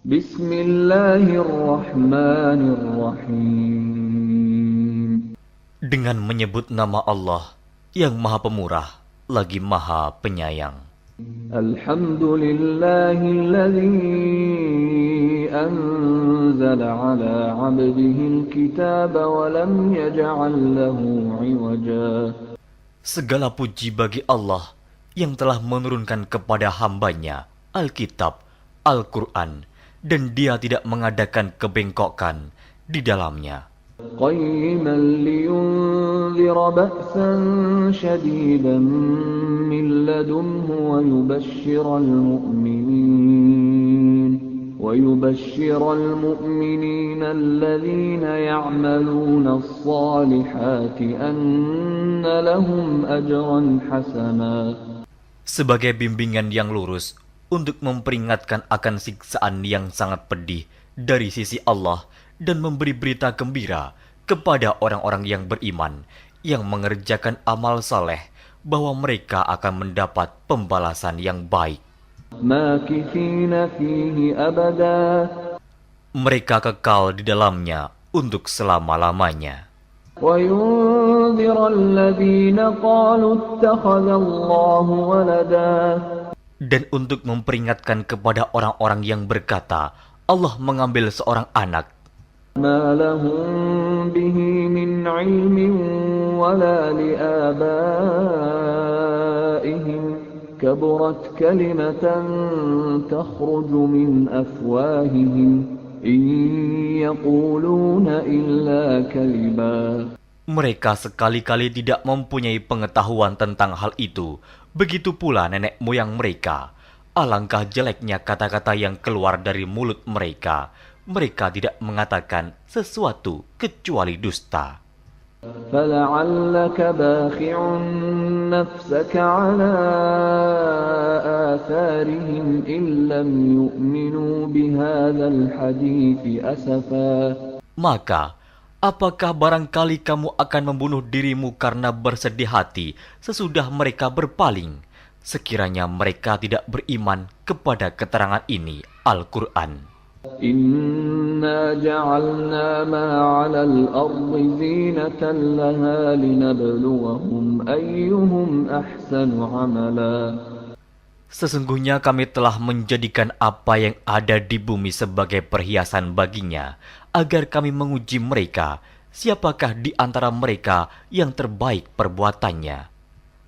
Bismillahirrahmanirrahim. Dengan menyebut nama Allah yang Maha Pemurah lagi Maha Penyayang. Alhamdulillahilladzi anzala ala 'abdihil kitaba wa lam yaj'al lahu 'iwaja. Segala puji bagi Allah yang telah menurunkan kepada hambanya Alkitab, Al-Quran, dan dia tidak mengadakan kebengkokan di dalamnya. Qayyiman liyunzira ba'san shadidan min ladunhu wa yubashshiral mu'minina alladhina ya'maluna as-salihati anna lahum ajran hasana. Sebagai bimbingan yang lurus untuk memperingatkan akan siksaan yang sangat pedih dari sisi Allah dan memberi berita gembira kepada orang-orang yang beriman yang mengerjakan amal saleh bahwa mereka akan mendapat pembalasan yang baik. Makithina fihi abada. Mereka kekal di dalamnya untuk selama-lamanya. Wa yunzira alladhina qalu ittakhadallahu walada. Dan untuk memperingatkan kepada orang-orang yang berkata, Allah mengambil seorang anak. Ma lahum bihi min ilmin wala liabaihim kaburat kalimatan takhruju min afwahihim in yaquluna illa kaliba. Mereka sekali-kali tidak mempunyai pengetahuan tentang hal itu. Begitu pula nenek moyang mereka. Alangkah jeleknya kata-kata yang keluar dari mulut mereka. Mereka tidak mengatakan sesuatu kecuali dusta. فَلَعَلَّكَ بَاخِعٌ نَفْسَكَ عَلَى آثَارِهِمْ إِن لَّمْ يُؤْمِنُوا بِهَذَا الْحَدِيثِ أَسَفًا. Maka, apakah barangkali kamu akan membunuh dirimu karena bersedih hati sesudah mereka berpaling, sekiranya mereka tidak beriman kepada keterangan ini, Al-Quran? Inna ja'alna ma 'alal ardi zinatan laha linabluwahum ayyuhum ahsanu 'amala. Sesungguhnya kami telah menjadikan apa yang ada di bumi sebagai perhiasan baginya, agar kami menguji mereka, siapakah di antara mereka yang terbaik perbuatannya.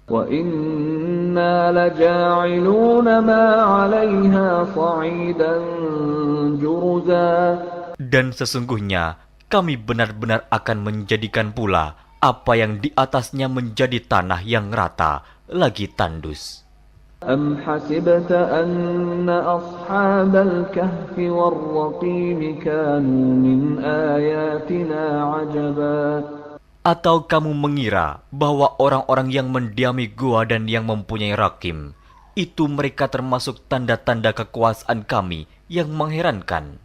Wa inna laja'iluna ma 'alayha sa'idan juruza. Dan sesungguhnya kami benar-benar akan menjadikan pula apa yang di atasnya menjadi tanah yang rata lagi tandus. Am hasibta anna ashabal kahfi war-raqim kanu min ayatina 'ajaba. Atau kamu mengira bahwa orang-orang yang mendiami gua dan yang mempunyai rakim, itu mereka termasuk tanda-tanda kekuasaan kami yang mengherankan.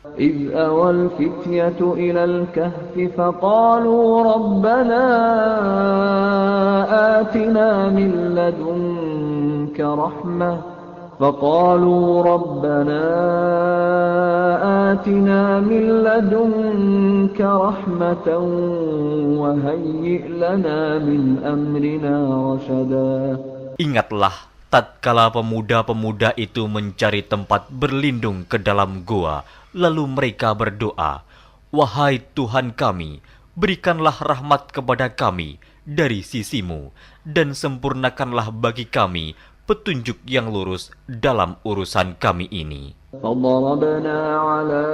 إذ أوى الفتية إلى الكهف فقالوا ربنا آتنا من لدنك رحمة وهيئ لنا من أمرنا رشدا. Ingatlah tatkala pemuda-pemuda itu mencari tempat berlindung ke dalam gua, lalu mereka berdoa, "Wahai Tuhan kami, berikanlah rahmat kepada kami dari sisimu, dan sempurnakanlah bagi kami petunjuk yang lurus dalam urusan kami ini." فضربنا على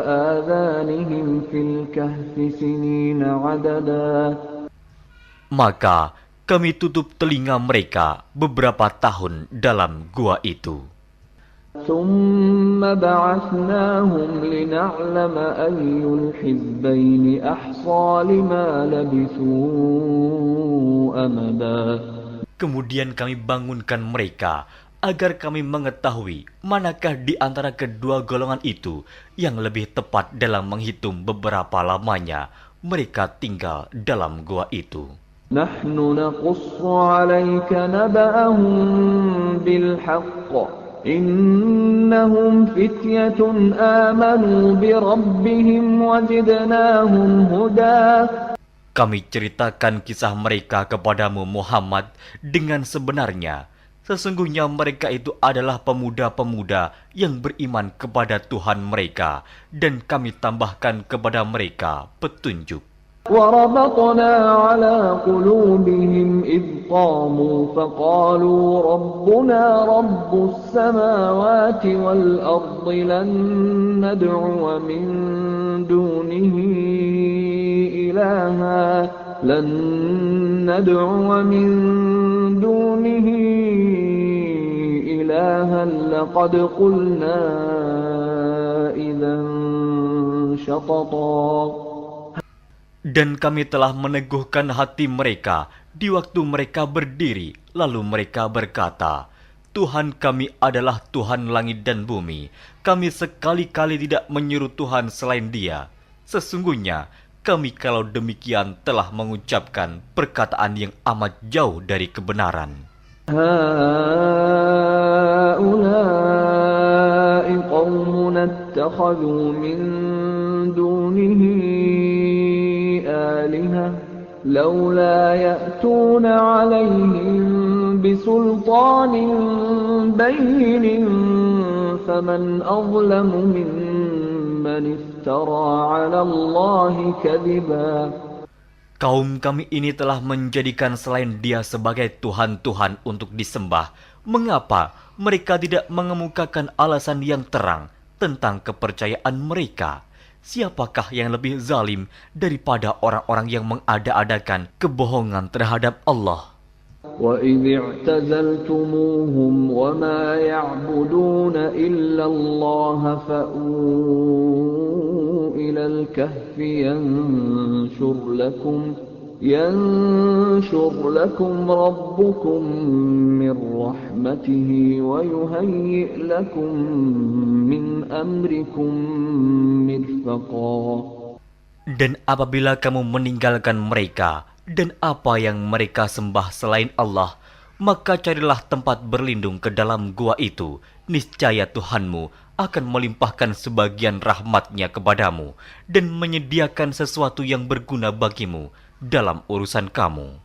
آذانهم في الكهف سنين عددا. Maka kami tutup telinga mereka beberapa tahun dalam gua itu. ثم بعثناهم لنعلم أي الحزبين أحصى لما لبثوا أمدا. Kemudian kami bangunkan mereka agar kami mengetahui manakah di antara kedua golongan itu yang lebih tepat dalam menghitung beberapa lamanya mereka tinggal dalam gua itu. نحن نقص عليك نبأهم بالحق إنهم فتية آمنوا بربهم وزدناهم هدى. Kami ceritakan kisah mereka kepadamu Muhammad dengan sebenarnya. Sesungguhnya mereka itu adalah pemuda-pemuda yang beriman kepada Tuhan mereka, dan kami tambahkan kepada mereka petunjuk. وربطنا على قلوبهم إذ قاموا فقالوا ربنا رب السماوات والأرض لن ندعو من دونه إلها لقد قلنا إذا شططا. Dan kami telah meneguhkan hati mereka di waktu mereka berdiri, lalu mereka berkata, Tuhan kami adalah Tuhan langit dan bumi. Kami sekali-kali tidak menyeru Tuhan selain Dia. Sesungguhnya kami kalau demikian telah mengucapkan perkataan yang amat jauh dari kebenaran. هؤلاء قومنا اتخذوا من دونه آلهة لولا يأتون عليهم بسلطان بين فمن أظلم ممن افترى على الله كذبا. Kaum kami ini telah menjadikan selain Dia sebagai Tuhan-Tuhan untuk disembah. Mengapa mereka tidak mengemukakan alasan yang terang tentang kepercayaan mereka? Siapakah yang lebih zalim daripada orang-orang yang mengada-adakan kebohongan terhadap Allah? وَإِذِ اعْتَزَلْتُمُوهُمْ وَمَا يَعْبُدُونَ إِلَّا اللَّهَ فَأْوُوا إِلَى الْكَهْفِ يَنشُرْ لَكُمْ رَبُّكُمْ مِنْ رَحْمَتِهِ وَيُهَيِّئْ لَكُمْ مِنْ أَمْرِكُمْ مِرْفَقًا. Dan apabila kamu meninggalkan mereka dan apa yang mereka sembah selain Allah, maka carilah tempat berlindung ke dalam gua itu. Niscaya Tuhanmu akan melimpahkan sebagian rahmatnya kepadamu dan menyediakan sesuatu yang berguna bagimu dalam urusan kamu.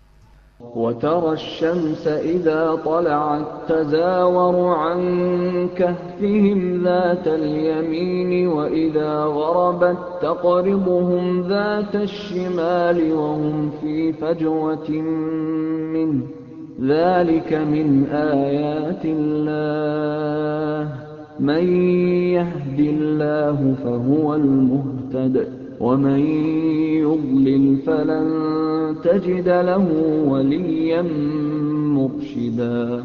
وَتَرَى الشَّمْسَ إِذَا طَلَعَتْ تَزَاوَرُ عَنْ كَهْفِهِمْ ذَاتَ الْيَمِينِ وَإِذَا غَرَبَتْ تَقْرِضُهُمْ ذَاتَ الشِّمَالِ وَهُمْ فِي فَجْوَةٍ مِّنْهُ ذَلِكَ مِنْ آيَاتِ اللَّهِ مَنْ يَهْدِ اللَّهُ فَهُوَ الْمُهْتَدِ وَمَنْ يُضْلِلْ فَلَنْ تَجِدَ لَهُ وَلِيًّا مُرْشِدًا.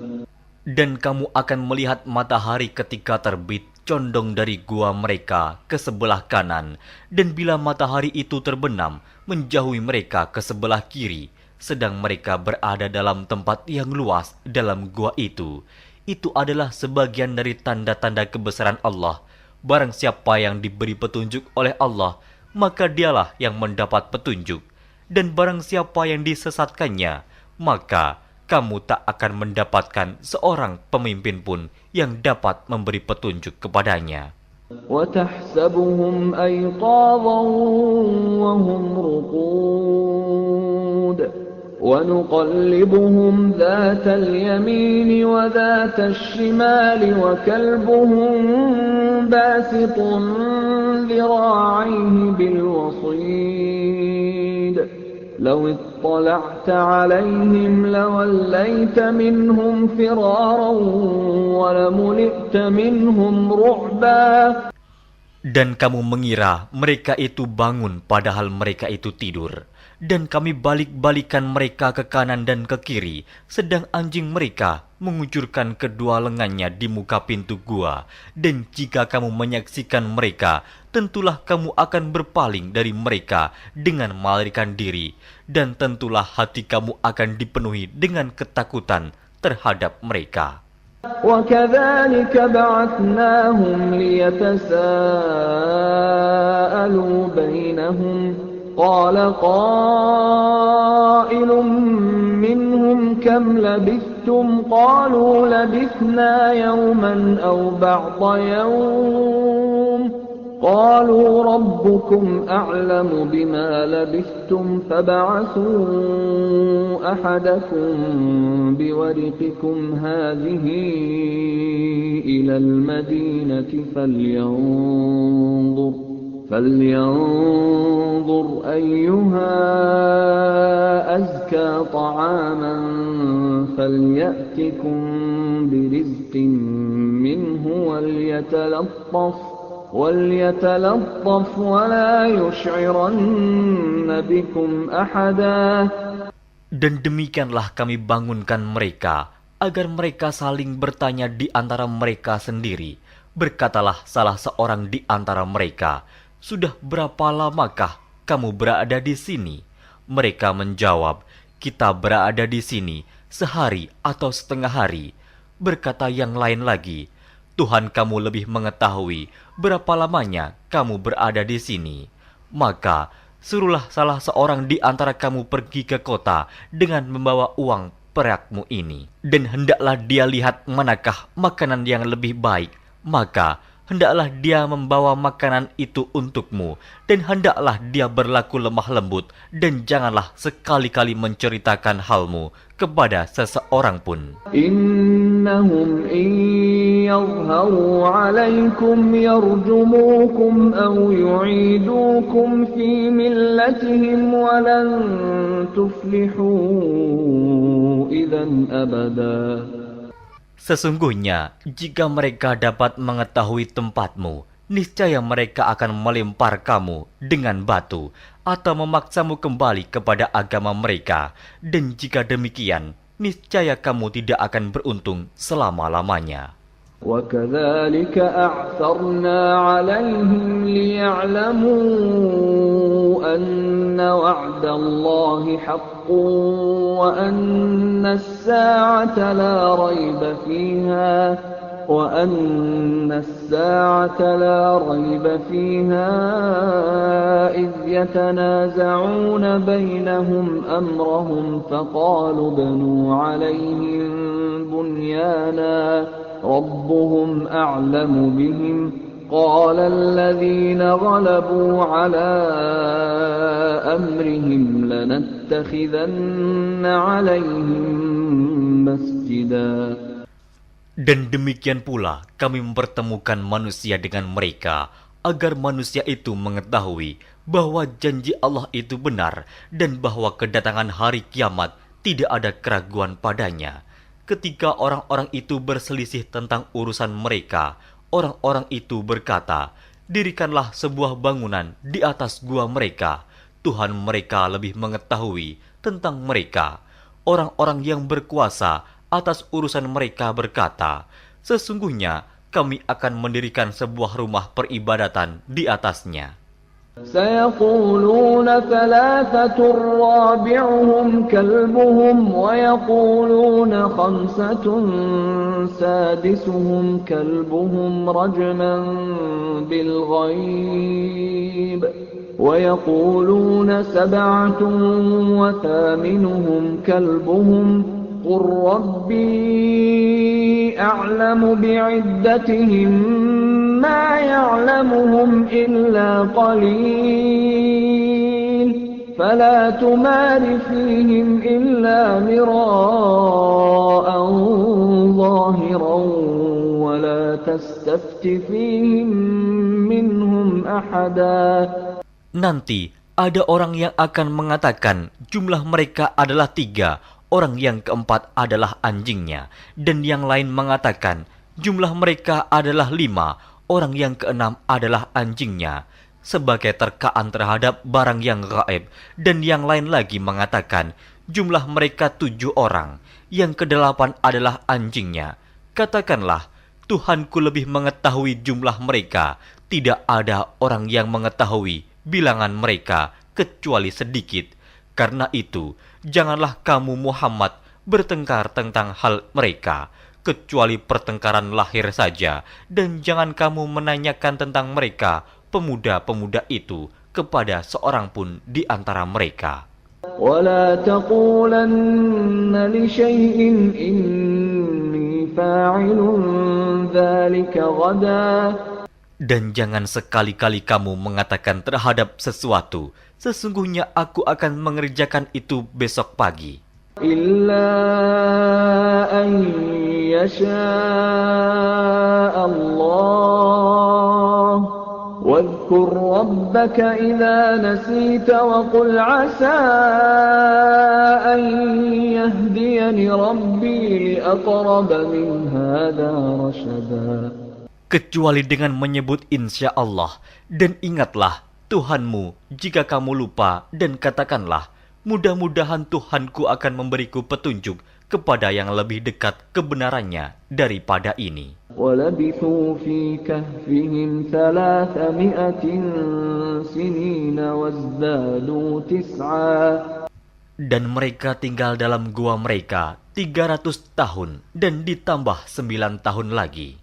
Dan kamu akan melihat matahari ketika terbit condong dari gua mereka ke sebelah kanan, dan bila matahari itu terbenam menjauhi mereka ke sebelah kiri, sedang mereka berada dalam tempat yang luas dalam gua itu. Itu adalah sebagian dari tanda-tanda kebesaran Allah. Barang siapa yang diberi petunjuk oleh Allah, maka dialah yang mendapat petunjuk. Dan barang siapa yang disesatkannya, maka kamu tak akan mendapatkan seorang pemimpin pun yang dapat memberi petunjuk kepadanya. وَتَحْسَبُهُمْ أَيْقَاظًا وَهُمْ رُقُودٌ وَنُقَلِّبُهُمْ ذَاتَ الْيَمِينِ وَذَاتَ الشِّمَالِ وَكَلْبُهُمْ بَاسِطٌ ذِرَاعَيْهِ بِالْوَصِيدِ لَوِ اطَّلَعْتَ عَلَيْهِمْ لَوَلَّيْتَ مِنْهُمْ فِرَارًا وَلَمُلِئْتَ مِنْهُمْ رُعْبًا. Dan kamu mengira mereka itu bangun padahal mereka itu tidur. Dan kami balik-balikan mereka ke kanan dan ke kiri, sedang anjing mereka mengucurkan kedua lengannya di muka pintu gua. Dan jika kamu menyaksikan mereka, tentulah kamu akan berpaling dari mereka dengan melarikan diri. Dan tentulah hati kamu akan dipenuhi dengan ketakutan terhadap mereka. وَكَذَلِكَ بَعَثْنَاهُمْ لِيَتَسَاءَلُوا بَيْنَهُمْ قَالَ قَائِلٌ مِّنْهُمْ كَمْ لَبِثْتُمْ لبثتم قالوا لبثنا يوما أو بعض يوم قالوا ربكم أعلم بما لبثتم فابعثوا أحدكم بورقكم هذه إلى المدينة فلينظر أيها أزكى طعاما فليأتكم برزق منه وليتلطف ولا يشعرن بكم أحدا. Dan demikianlah kami bangunkan mereka, agar mereka saling bertanya di antara mereka sendiri. Berkatalah salah seorang di antara mereka, "Sudah berapa lamakah kamu berada di sini?" Mereka menjawab, "Kita berada di sini sehari atau setengah hari." Berkata yang lain lagi, "Tuhan kamu lebih mengetahui berapa lamanya kamu berada di sini. Maka suruhlah salah seorang di antara kamu pergi ke kota dengan membawa uang perakmu ini. Dan hendaklah dia lihat manakah makanan yang lebih baik. Maka hendaklah dia membawa makanan itu untukmu. Dan hendaklah dia berlaku lemah lembut. Dan janganlah sekali-kali menceritakan halmu kepada seseorang pun. Innahum in yadhharu alaykum yarjumukum aw yu'idukum fi millatihim walan tuflihu idzan abada. Sesungguhnya, jika mereka dapat mengetahui tempatmu, niscaya mereka akan melempar kamu dengan batu atau memaksamu kembali kepada agama mereka. Dan jika demikian, niscaya kamu tidak akan beruntung selama-lamanya. وَكَذَلِكَ أَعْثَرْنَا عَلَيْهِمْ لِيَعْلَمُوا أَنَّ وَعْدَ اللَّهِ حَقٌّ وَأَنَّ السَّاعَةَ لَا رَيْبَ فِيهَا إِذْ يَتَنَازَعُونَ بَيْنَهُمْ أَمْرَهُمْ فَقَالُوا ابْنُوا عَلَيْهِمْ بُنْيَانًا رَبُّهُمْ أَعْلَمُ بِهِمْ قَالَ الَّذِينَ غَلَبُوا عَلَى أَمْرِهِمْ لَنَتَّخِذَنَّ عَلَيْهِمْ مَسْجِدًا. Dan demikian pula kami mempertemukan manusia dengan mereka, agar manusia itu mengetahui bahwa janji Allah itu benar dan bahwa kedatangan hari kiamat tidak ada keraguan padanya. Ketika orang-orang itu berselisih tentang urusan mereka, orang-orang itu berkata, "Dirikanlah sebuah bangunan di atas gua mereka. Tuhan mereka lebih mengetahui tentang mereka." Orang-orang yang berkuasa atas urusan mereka berkata, "Sesungguhnya kami akan mendirikan sebuah rumah peribadatan di atasnya." سيقولون ثلاثة رابعهم كلبهم ويقولون خمسة سادسهم كلبهم رجما بالغيب ويقولون سبعة وثامنهم كلبهم قل ربي أعلم بعدتهم ما يعلمهم إلا قليل فلا تمار فيهم إلا مراء ظاهرا ولا تستفت فيهم منهم أحدا. Nanti ada orang yang akan mengatakan jumlah mereka adalah 3, orang yang keempat adalah anjingnya, dan yang lain mengatakan jumlah mereka adalah 5, orang yang keenam adalah anjingnya, sebagai terkaan terhadap barang yang gaib. Dan yang lain lagi mengatakan jumlah mereka 7 orang, yang ke-8 adalah anjingnya. Katakanlah, Tuhanku lebih mengetahui jumlah mereka, tidak ada orang yang mengetahui bilangan mereka kecuali sedikit. Karena itu, janganlah kamu Muhammad bertengkar tentang hal mereka, kecuali pertengkaran lahir saja, dan jangan kamu menanyakan tentang mereka, pemuda-pemuda itu, kepada seorang pun di antara mereka. ولا تقولن لشيء إني فاعل ذلك غدا. Dan jangan sekali-kali kamu mengatakan terhadap sesuatu, sesungguhnya aku akan mengerjakan itu besok pagi. إلا أن يشاء الله واذكر ربك إذا نسيت وقل عسى أن يهديني ربي لأقرب من هذا رشدا. Kecuali dengan menyebut insya Allah, dan ingatlah Tuhanmu jika kamu lupa, dan katakanlah, mudah-mudahan Tuhanku akan memberiku petunjuk kepada yang lebih dekat kebenarannya daripada ini. وَلَبِثُوا فِي كَهْفِهِمْ 300 سِنِينَ وَازْدَادُوا 9. Dan mereka tinggal dalam gua mereka 300 tahun dan ditambah 9 tahun lagi.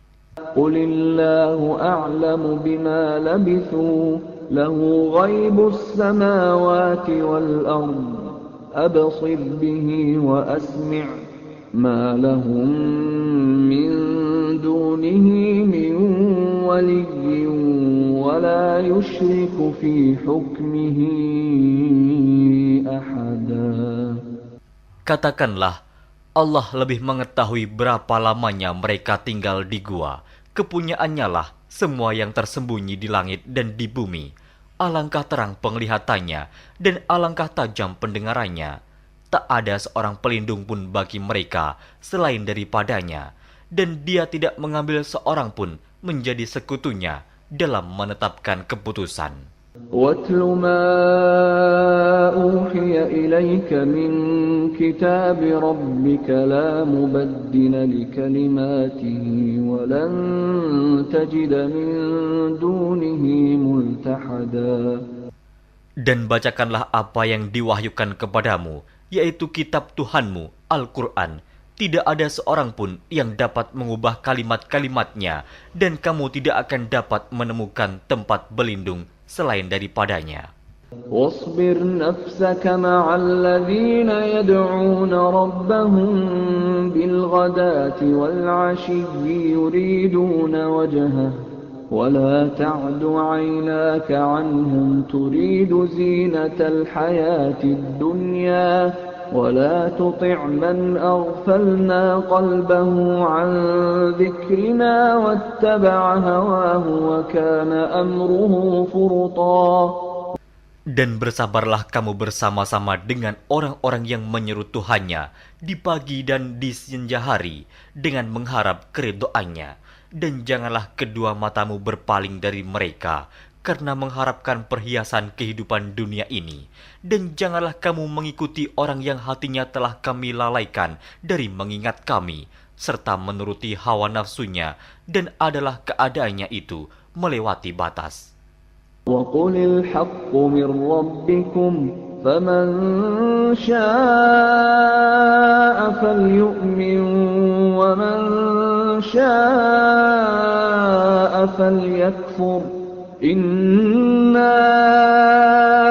قُلِ اللَّهُ أَعْلَمُ بِمَا لَبِثُوا لَهُ غَيْبُ السَّمَاوَاتِ وَالْأَرْضِ أَبْصِرْ بِهِ وَأَسْمِعْ مَا لَهُم مِّن دُونِهِ مِن وَلِيٍّ وَلَا يُشْرِكُ فِي حُكْمِهِ أَحَدًا. Katakanlah, Allah lebih mengetahui berapa lamanya mereka tinggal di gua. Kepunyaannya lah semua yang tersembunyi di langit dan di bumi. Alangkah terang penglihatannya dan alangkah tajam pendengarannya. Tak ada seorang pelindung pun bagi mereka selain daripadanya. Dan dia tidak mengambil seorang pun menjadi sekutunya dalam menetapkan keputusan. وَاتْلُ مَا أُوحِيَ إِلَيْكَ مِنْ كِتَابِ رَبِّكَ لَا مُبَدِّلَ لِكَلِمَاتِهِ وَلَنْ تَجِدَ مِنْ دُونِهِ مُلْتَحَدًا. Dan bacakanlah apa yang diwahyukan kepadamu, yaitu kitab Tuhanmu, Al-Quran. Tidak ada seorang pun yang dapat mengubah kalimat-kalimatnya, dan kamu tidak akan dapat menemukan tempat berlindung selain daripadanya. واصبر نفسك مع الذين يدعون ربهم بالغداة والعشي يريدون وجهه ولا تعد عيناك عنهم تريد زينة الحياة الدنيا ولا تطع من أغفلنا قلبه عن ذكرنا واتبع هواه وكان أمره فرطا. Dan bersabarlah kamu bersama-sama dengan orang-orang yang menyeru Tuhannya di pagi dan di senja hari dengan mengharap keridhoannya. Dan janganlah kedua matamu berpaling dari mereka karena mengharapkan perhiasan kehidupan dunia ini. Dan janganlah kamu mengikuti orang yang hatinya telah kami lalaikan dari mengingat kami, serta menuruti hawa nafsunya, dan adalah keadaannya itu melewati batas. وَقُلِ الْحَقُّ مِنْ رَبِّكُمْ فَمَنْ شَاءَ فَلْيُؤْمِنْ وَمَنْ شَاءَ فَلْيَكْفُرْ إِنَّا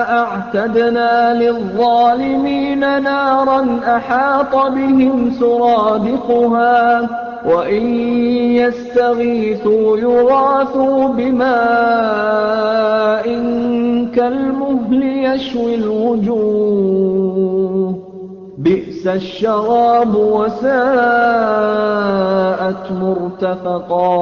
أَعْتَدْنَا لِلظَّالِمِينَ نَارًا أَحَاطَ بِهِمْ سُرَادِقُهَا وَإِنْ يَسْتَغِيثُوا يُغَاثُوا بِمَاءٍ كَالْمُهْلِ يَشْوِي الْوُجُوهَ بِئْسَ الشَّرَابُ وَسَاءَتْ مُرْتَفَقًا.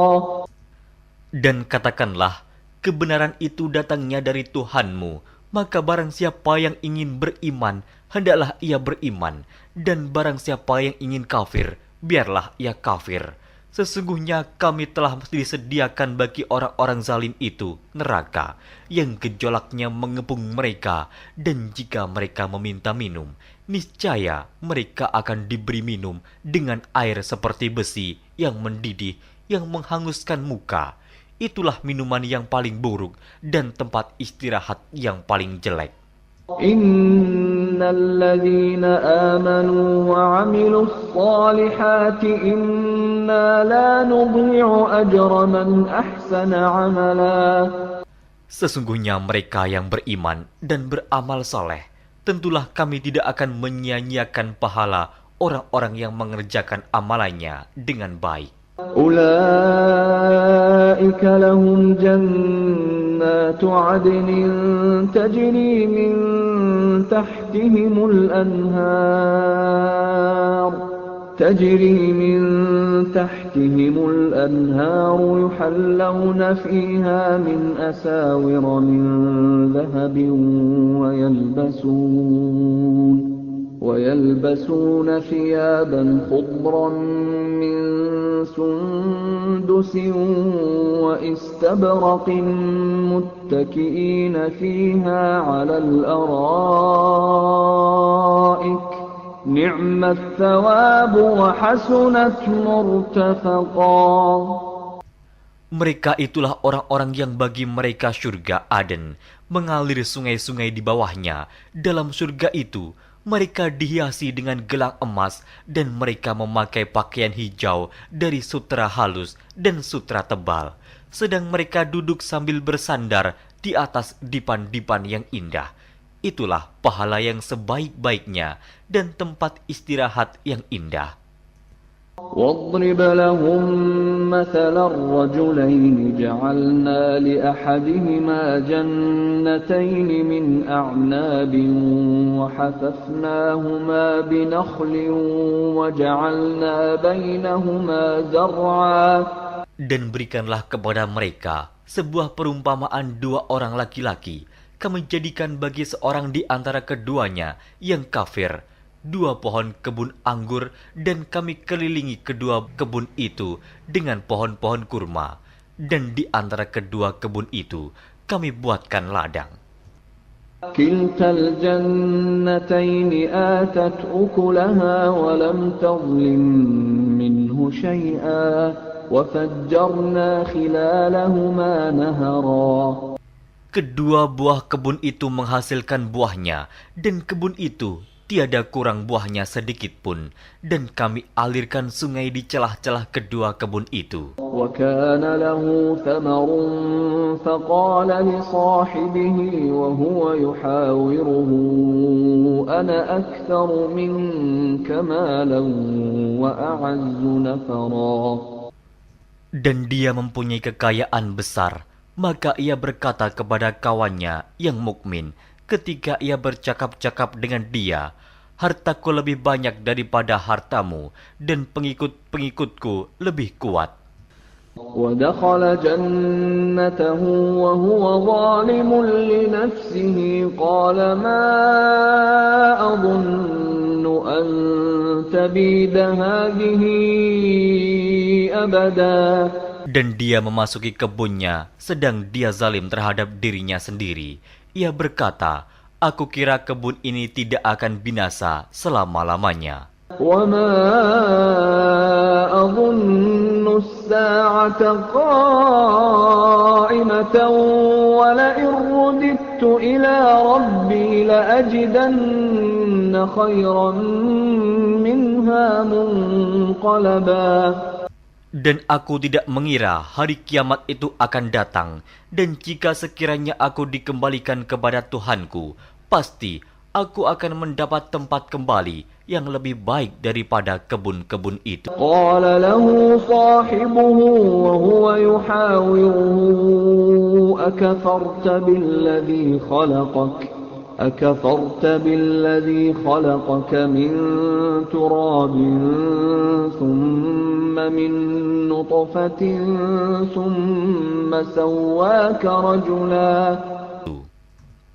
Dan katakanlah, kebenaran itu datangnya dari Tuhanmu, maka barang siapa yang ingin beriman, hendaklah ia beriman, dan barang siapa yang ingin kafir, biarlah ia kafir. Sesungguhnya kami telah disediakan bagi orang-orang zalim itu neraka, yang gejolaknya mengepung mereka, dan jika mereka meminta minum, niscaya mereka akan diberi minum dengan air seperti besi yang mendidih, yang menghanguskan muka. Itulah minuman yang paling buruk dan tempat istirahat yang paling jelek. Innalladzina amanu wa 'amilus salihati inna la nudhi'u ajra man ahsana 'amala. Sesungguhnya mereka yang beriman dan beramal soleh, tentulah kami tidak akan menyia-nyiakan pahala orang-orang yang mengerjakan amalannya dengan baik. أولئك لهم جنات عدن تجري من تحتهم الأنهار يحلون فيها من أساور من ذهب ويلبسون ثيابا خضرا من سندس واستبرق متكئين فيها على الأرائك نعم الثواب وحسنت مرتفقا. Mereka itulah orang-orang yang bagi mereka surga Aden, mengalir sungai-sungai di bawahnya. Dalam surga itu, mereka dihiasi dengan gelang emas dan mereka memakai pakaian hijau dari sutra halus dan sutra tebal. Sedang mereka duduk sambil bersandar di atas dipan-dipan yang indah. Itulah pahala yang sebaik-baiknya dan tempat istirahat yang indah. واضرب لهم مثل الرجلين جعلنا لأحدهما جنتين من أعناب وحففناهما بنخل وجعلنا بينهما زرعا. Dan berikanlah kepada mereka sebuah perumpamaan dua orang laki-laki. Kami jadikan bagi seorang di antara keduanya yang kafir dua pohon kebun anggur, dan kami kelilingi kedua kebun itu dengan pohon-pohon kurma, dan di antara kedua kebun itu kami buatkan ladang. Kiltal jannataini atat ukulaha wa lam tadlim minhu syai'a wa fajjarna khilalahuma nahara. Kedua buah kebun itu menghasilkan buahnya, dan kebun itu tiada kurang buahnya sedikit pun, dan kami alirkan sungai di celah-celah kedua kebun itu. وَكَانَ لَهُ ثَمَرٌ فَقَالَ لِصَاحِبِهِ وَهُوَ يُحَاوِرُهُ أَنَا أَكْثَرُ مِنكَ مَالًا وَأَعَزُّ نَفَرًا. Dan dia mempunyai kekayaan besar, maka ia berkata kepada kawannya yang mukmin ketika ia bercakap-cakap dengan dia, hartaku lebih banyak daripada hartamu, dan pengikut-pengikutku lebih kuat. وَدَخَلَ جَنَّتَهُ وَهُوَ ظَالِمٌ لِنَفْسِهِ قَالَ مَا أَظُنُّ أَن تَبِيدَ هَٰذِهِ أَبَدًا. Dan dia memasuki kebunnya, sedang dia zalim terhadap dirinya sendiri. Ia berkata, aku kira kebun ini tidak akan binasa selama-lamanya. وَمَا أَظُنُّ السَّاعَةَ قَائِمَةً وَلَئِن رُّدِدتُّ إِلَىٰ رَبِّي لَأَجِدَنَّ خَيْرًا مِّنْهَا مُنقَلَبًا. Dan aku tidak mengira hari kiamat itu akan datang, dan jika sekiranya aku dikembalikan kepada Tuhanku, pasti aku akan mendapat tempat kembali yang lebih baik daripada kebun-kebun itu. Qala lahu sahibuhu wa huwa yuhawiruhu akafarta billadhi khalaqaka min turabin thumma min nutfatin thumma sawwaka rajula.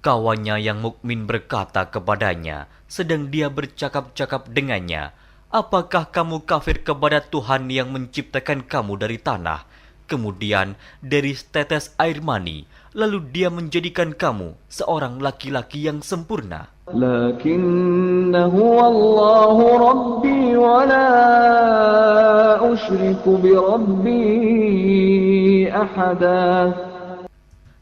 Kawannya yang mukmin berkata kepadanya, sedang dia bercakap-cakap dengannya, apakah kamu kafir kepada Tuhan yang menciptakan kamu dari tanah, kemudian dari setetes air mani, lalu dia menjadikan kamu seorang laki-laki yang sempurna? Lakinnahu Allahu Rabbi wa la usyriku bi Rabbi ahada.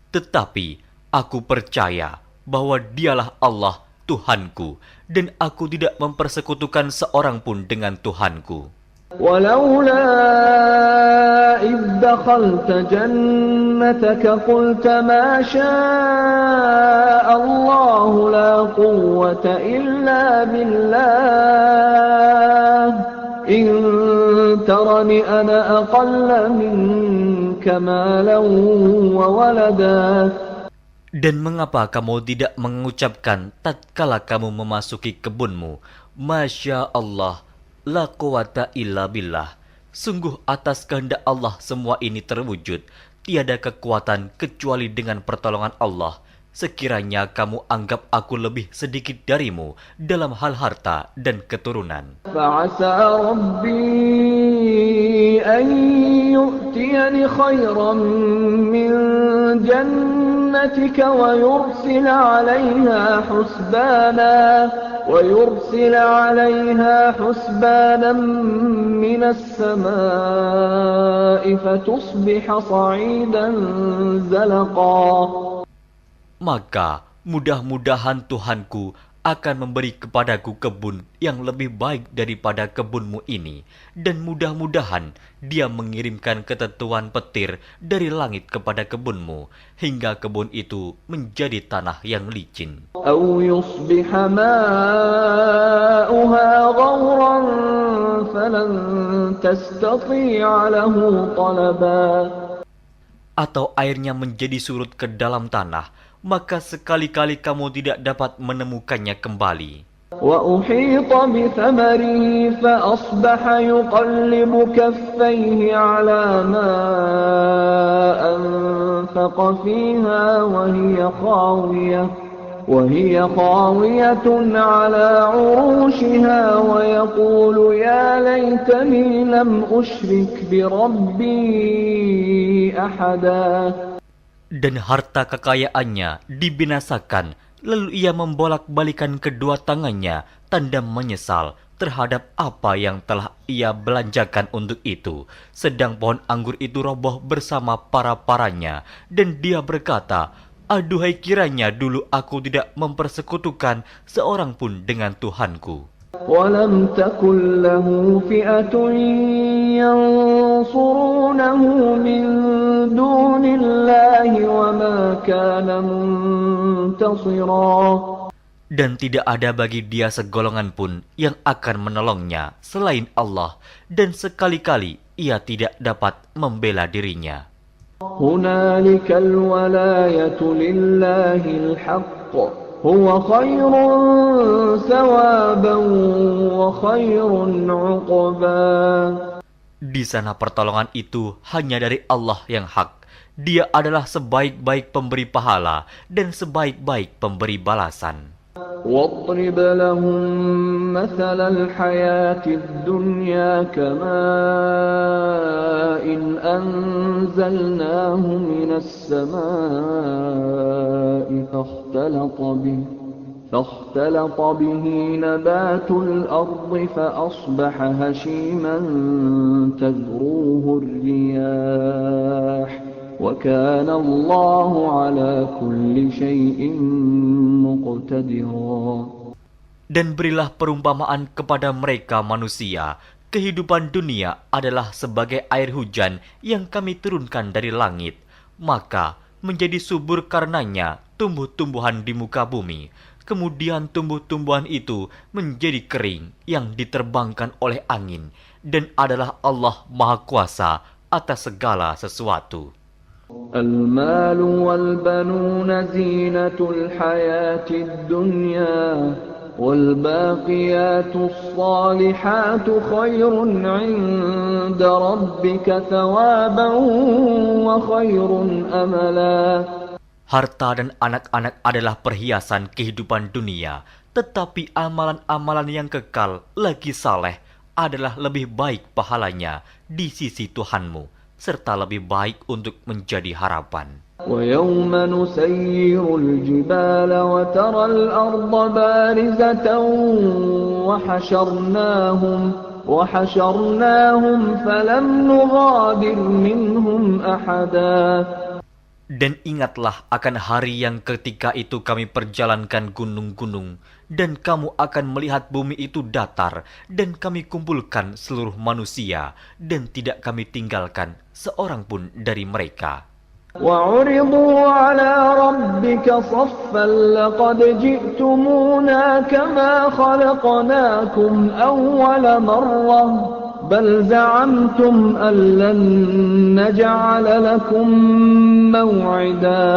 Tetapi aku percaya bahwa dialah Allah Tuhanku, dan aku tidak mempersekutukan seorang pun dengan Tuhanku. Walaula idh dakhalta jannataka جنتك قلت ما شاء الله لا قوة إلا بالله إن ترني أنا أقل منك مالا وولدا. Dan mengapa kamu tidak mengucapkan tatkala kamu memasuki kebunmu, Masya Allah, la quwata illa billah. Sungguh atas kehendak Allah semua ini terwujud. Tiada kekuatan kecuali dengan pertolongan Allah. Sekiranya kamu anggap aku lebih sedikit darimu dalam hal harta dan keturunan. فعسى ربي أن يؤتيني خيرا من جنتك ويرسل عليها حسبانا من السماء فتصبح صعيدا زلقا. Maka mudah-mudahan Tuhanku akan memberi kepadaku kebun yang lebih baik daripada kebunmu ini, dan mudah-mudahan Dia mengirimkan ketentuan petir dari langit kepada kebunmu, hingga kebun itu menjadi tanah yang licin. أو يصبح ماؤها غورا فلن تستطيع له طلبا. Atau airnya menjadi surut ke dalam tanah, maka sekali-kali kamu tidak dapat menemukannya kembali. وأحيط بثمره فأصبح يقلب كفيه على ما أنفق فيها وهي خاوية على عروشها ويقول يا ليتني لم أشرك بربي أحدا. Dan harta kekayaannya dibinasakan, lalu ia membolak-balikan kedua tangannya, tanda menyesal terhadap apa yang telah ia belanjakan untuk itu. Sedang pohon anggur itu roboh bersama para-paranya, dan dia berkata, aduhai kiranya dulu aku tidak mempersekutukan seorang pun dengan Tuhanku. ولم تكن له فئة ينصرونه من دون الله وما كان منتصرا. Dan tidak ada bagi dia segolongan pun yang akan menolongnya selain Allah, dan sekali-kali ia tidak dapat membela dirinya. هنالك الولاية لله الحق هو خير ثوابا وخير عقبا. Di sana pertolongan itu hanya dari Allah yang hak. Dia adalah sebaik-baik pemberi pahala dan sebaik-baik pemberi balasan. واضرب لهم مثل الحياة الدنيا كماء أنزلناه من السماء فاختلط به نبات الأرض فأصبح هشيما تذروه الرياح وكان الله على كل شيء مقتدرا. Dan berilah perumpamaan kepada mereka manusia. Kehidupan dunia adalah sebagai air hujan yang kami turunkan dari langit. Maka menjadi subur karenanya tumbuh-tumbuhan di muka bumi. Kemudian tumbuh-tumbuhan itu menjadi kering yang diterbangkan oleh angin. Dan adalah Allah Maha Kuasa atas segala sesuatu. المال والبنون زينة الحياة الدنيا والباقيات الصالحات خير عند ربك ثوابا وخير أملا. Harta dan anak-anak adalah perhiasan kehidupan dunia, tetapi amalan-amalan yang kekal lagi saleh adalah lebih baik pahalanya di sisi Tuhanmu, serta lebih baik untuk menjadi harapan. ويوم نسير الجبال وترى الأرض بارزة وحشرناهم فلم نغادر منهم أحدا. Dan ingatlah akan hari yang ketika itu kami perjalankan gunung-gunung, dan kamu akan melihat bumi itu datar, dan kami kumpulkan seluruh manusia, dan tidak kami tinggalkan seorang pun dari mereka. وعرضوا على ربك صفا لقد جئتمونا كما خلقناكم أول مرة بل زعمتم أن لن نجعل لكم موعدا.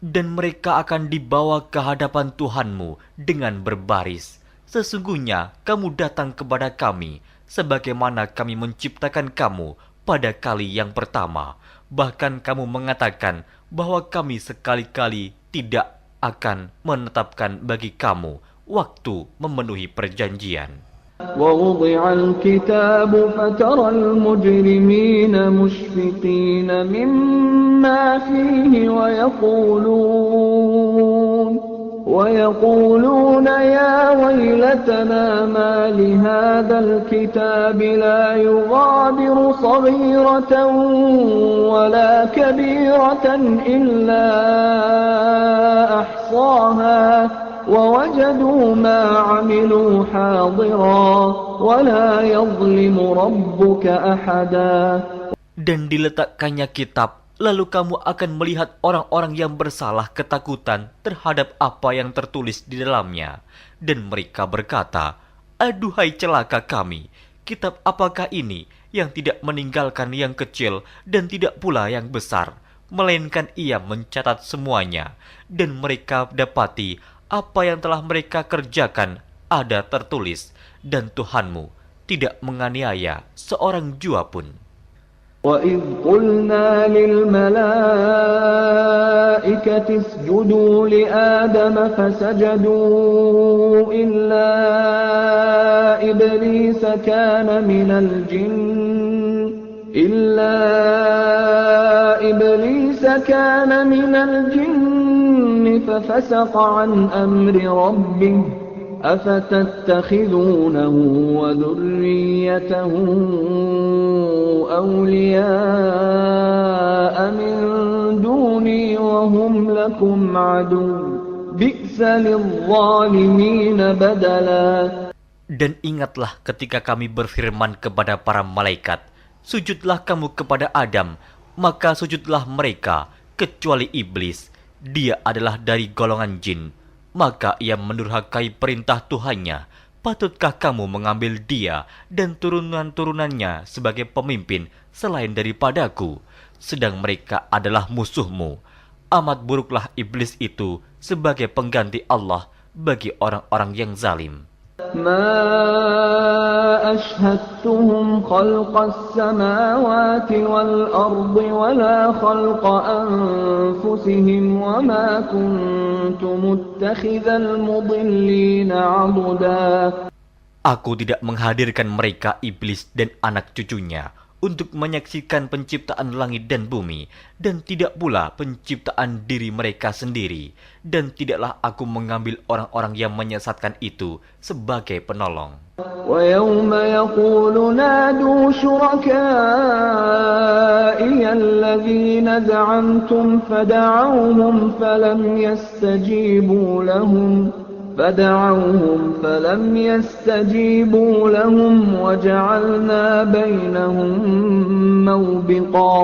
Dan mereka akan dibawa ke hadapan Tuhanmu dengan berbaris. Sesungguhnya kamu datang kepada kami, sebagaimana kami menciptakan kamu pada kali yang pertama. Bahkan kamu mengatakan bahwa kami sekali-kali tidak akan menetapkan bagi kamu waktu memenuhi perjanjian. ووضع الكتاب فترى المجرمين مشفقين مما فيه ويقولون يا ويلتنا ما لهذا الكتاب لا يغادر صغيرة ولا كبيرة إلا أحصاها ووجدوا ما عملوا حاضرا ولا يظلم ربك أحدا. Dan diletakkannya kitab, lalu kamu akan melihat orang-orang yang bersalah ketakutan terhadap apa yang tertulis di dalamnya. Dan mereka berkata, aduhai celaka kami, kitab apakah ini yang tidak meninggalkan yang kecil dan tidak pula yang besar, melainkan ia mencatat semuanya. Dan mereka dapati apa yang telah mereka kerjakan ada tertulis, dan Tuhanmu tidak menganiaya seorang jua pun. وَإِذْ قُلْنَا لِلْمَلَائِكَةِ اسْجُدُوا لِآدَمَ فَسَجَدُوا إِلَّا إِبْلِيسَ كَانَ مِنَ الْجِنِّ فَفَسَقَ عَنْ أَمْرِ رَبِّهِ أَفَتَتَّخِذُونَهُ وَذُرِّيَّتَهُ أَوْلِيَاءَ مِنْ دُونِي وَهُمْ لَكُمْ عَدُوٌّ بِئْسَ لِلظَّالِمِينَ بَدَلًا. Dan ingatlah ketika kami berfirman kepada para malaikat, sujudlah kamu kepada Adam, maka sujudlah mereka, kecuali iblis. Dia adalah dari golongan jin. Maka ia mendurhakai perintah Tuhannya. Patutkah kamu mengambil dia dan turunan-turunannya sebagai pemimpin selain daripadaku? Sedang mereka adalah musuhmu. Amat buruklah iblis itu sebagai pengganti Allah bagi orang-orang yang zalim. ما أشهدتهم خلق السماوات والأرض ولا خلق أنفسهم وما كنت متخذ المضلين عضدا. Aku tidak menghadirkan mereka iblis dan anak cucunya untuk menyaksikan penciptaan langit dan bumi, dan tidak pula penciptaan diri mereka sendiri, dan tidaklah aku mengambil orang-orang yang menyesatkan itu sebagai penolong. وَيَوْمَ يَقُولُ نَادُوا شُرَكَائِيَ الَّذِينَ زَعَمْتُمْ فَدَعَوْهُمْ فَلَمْ يَسْتَجِيبُوا لَهُمْ وَجَعَلْنَا بَيْنَهُمْ مَوْبِقًا.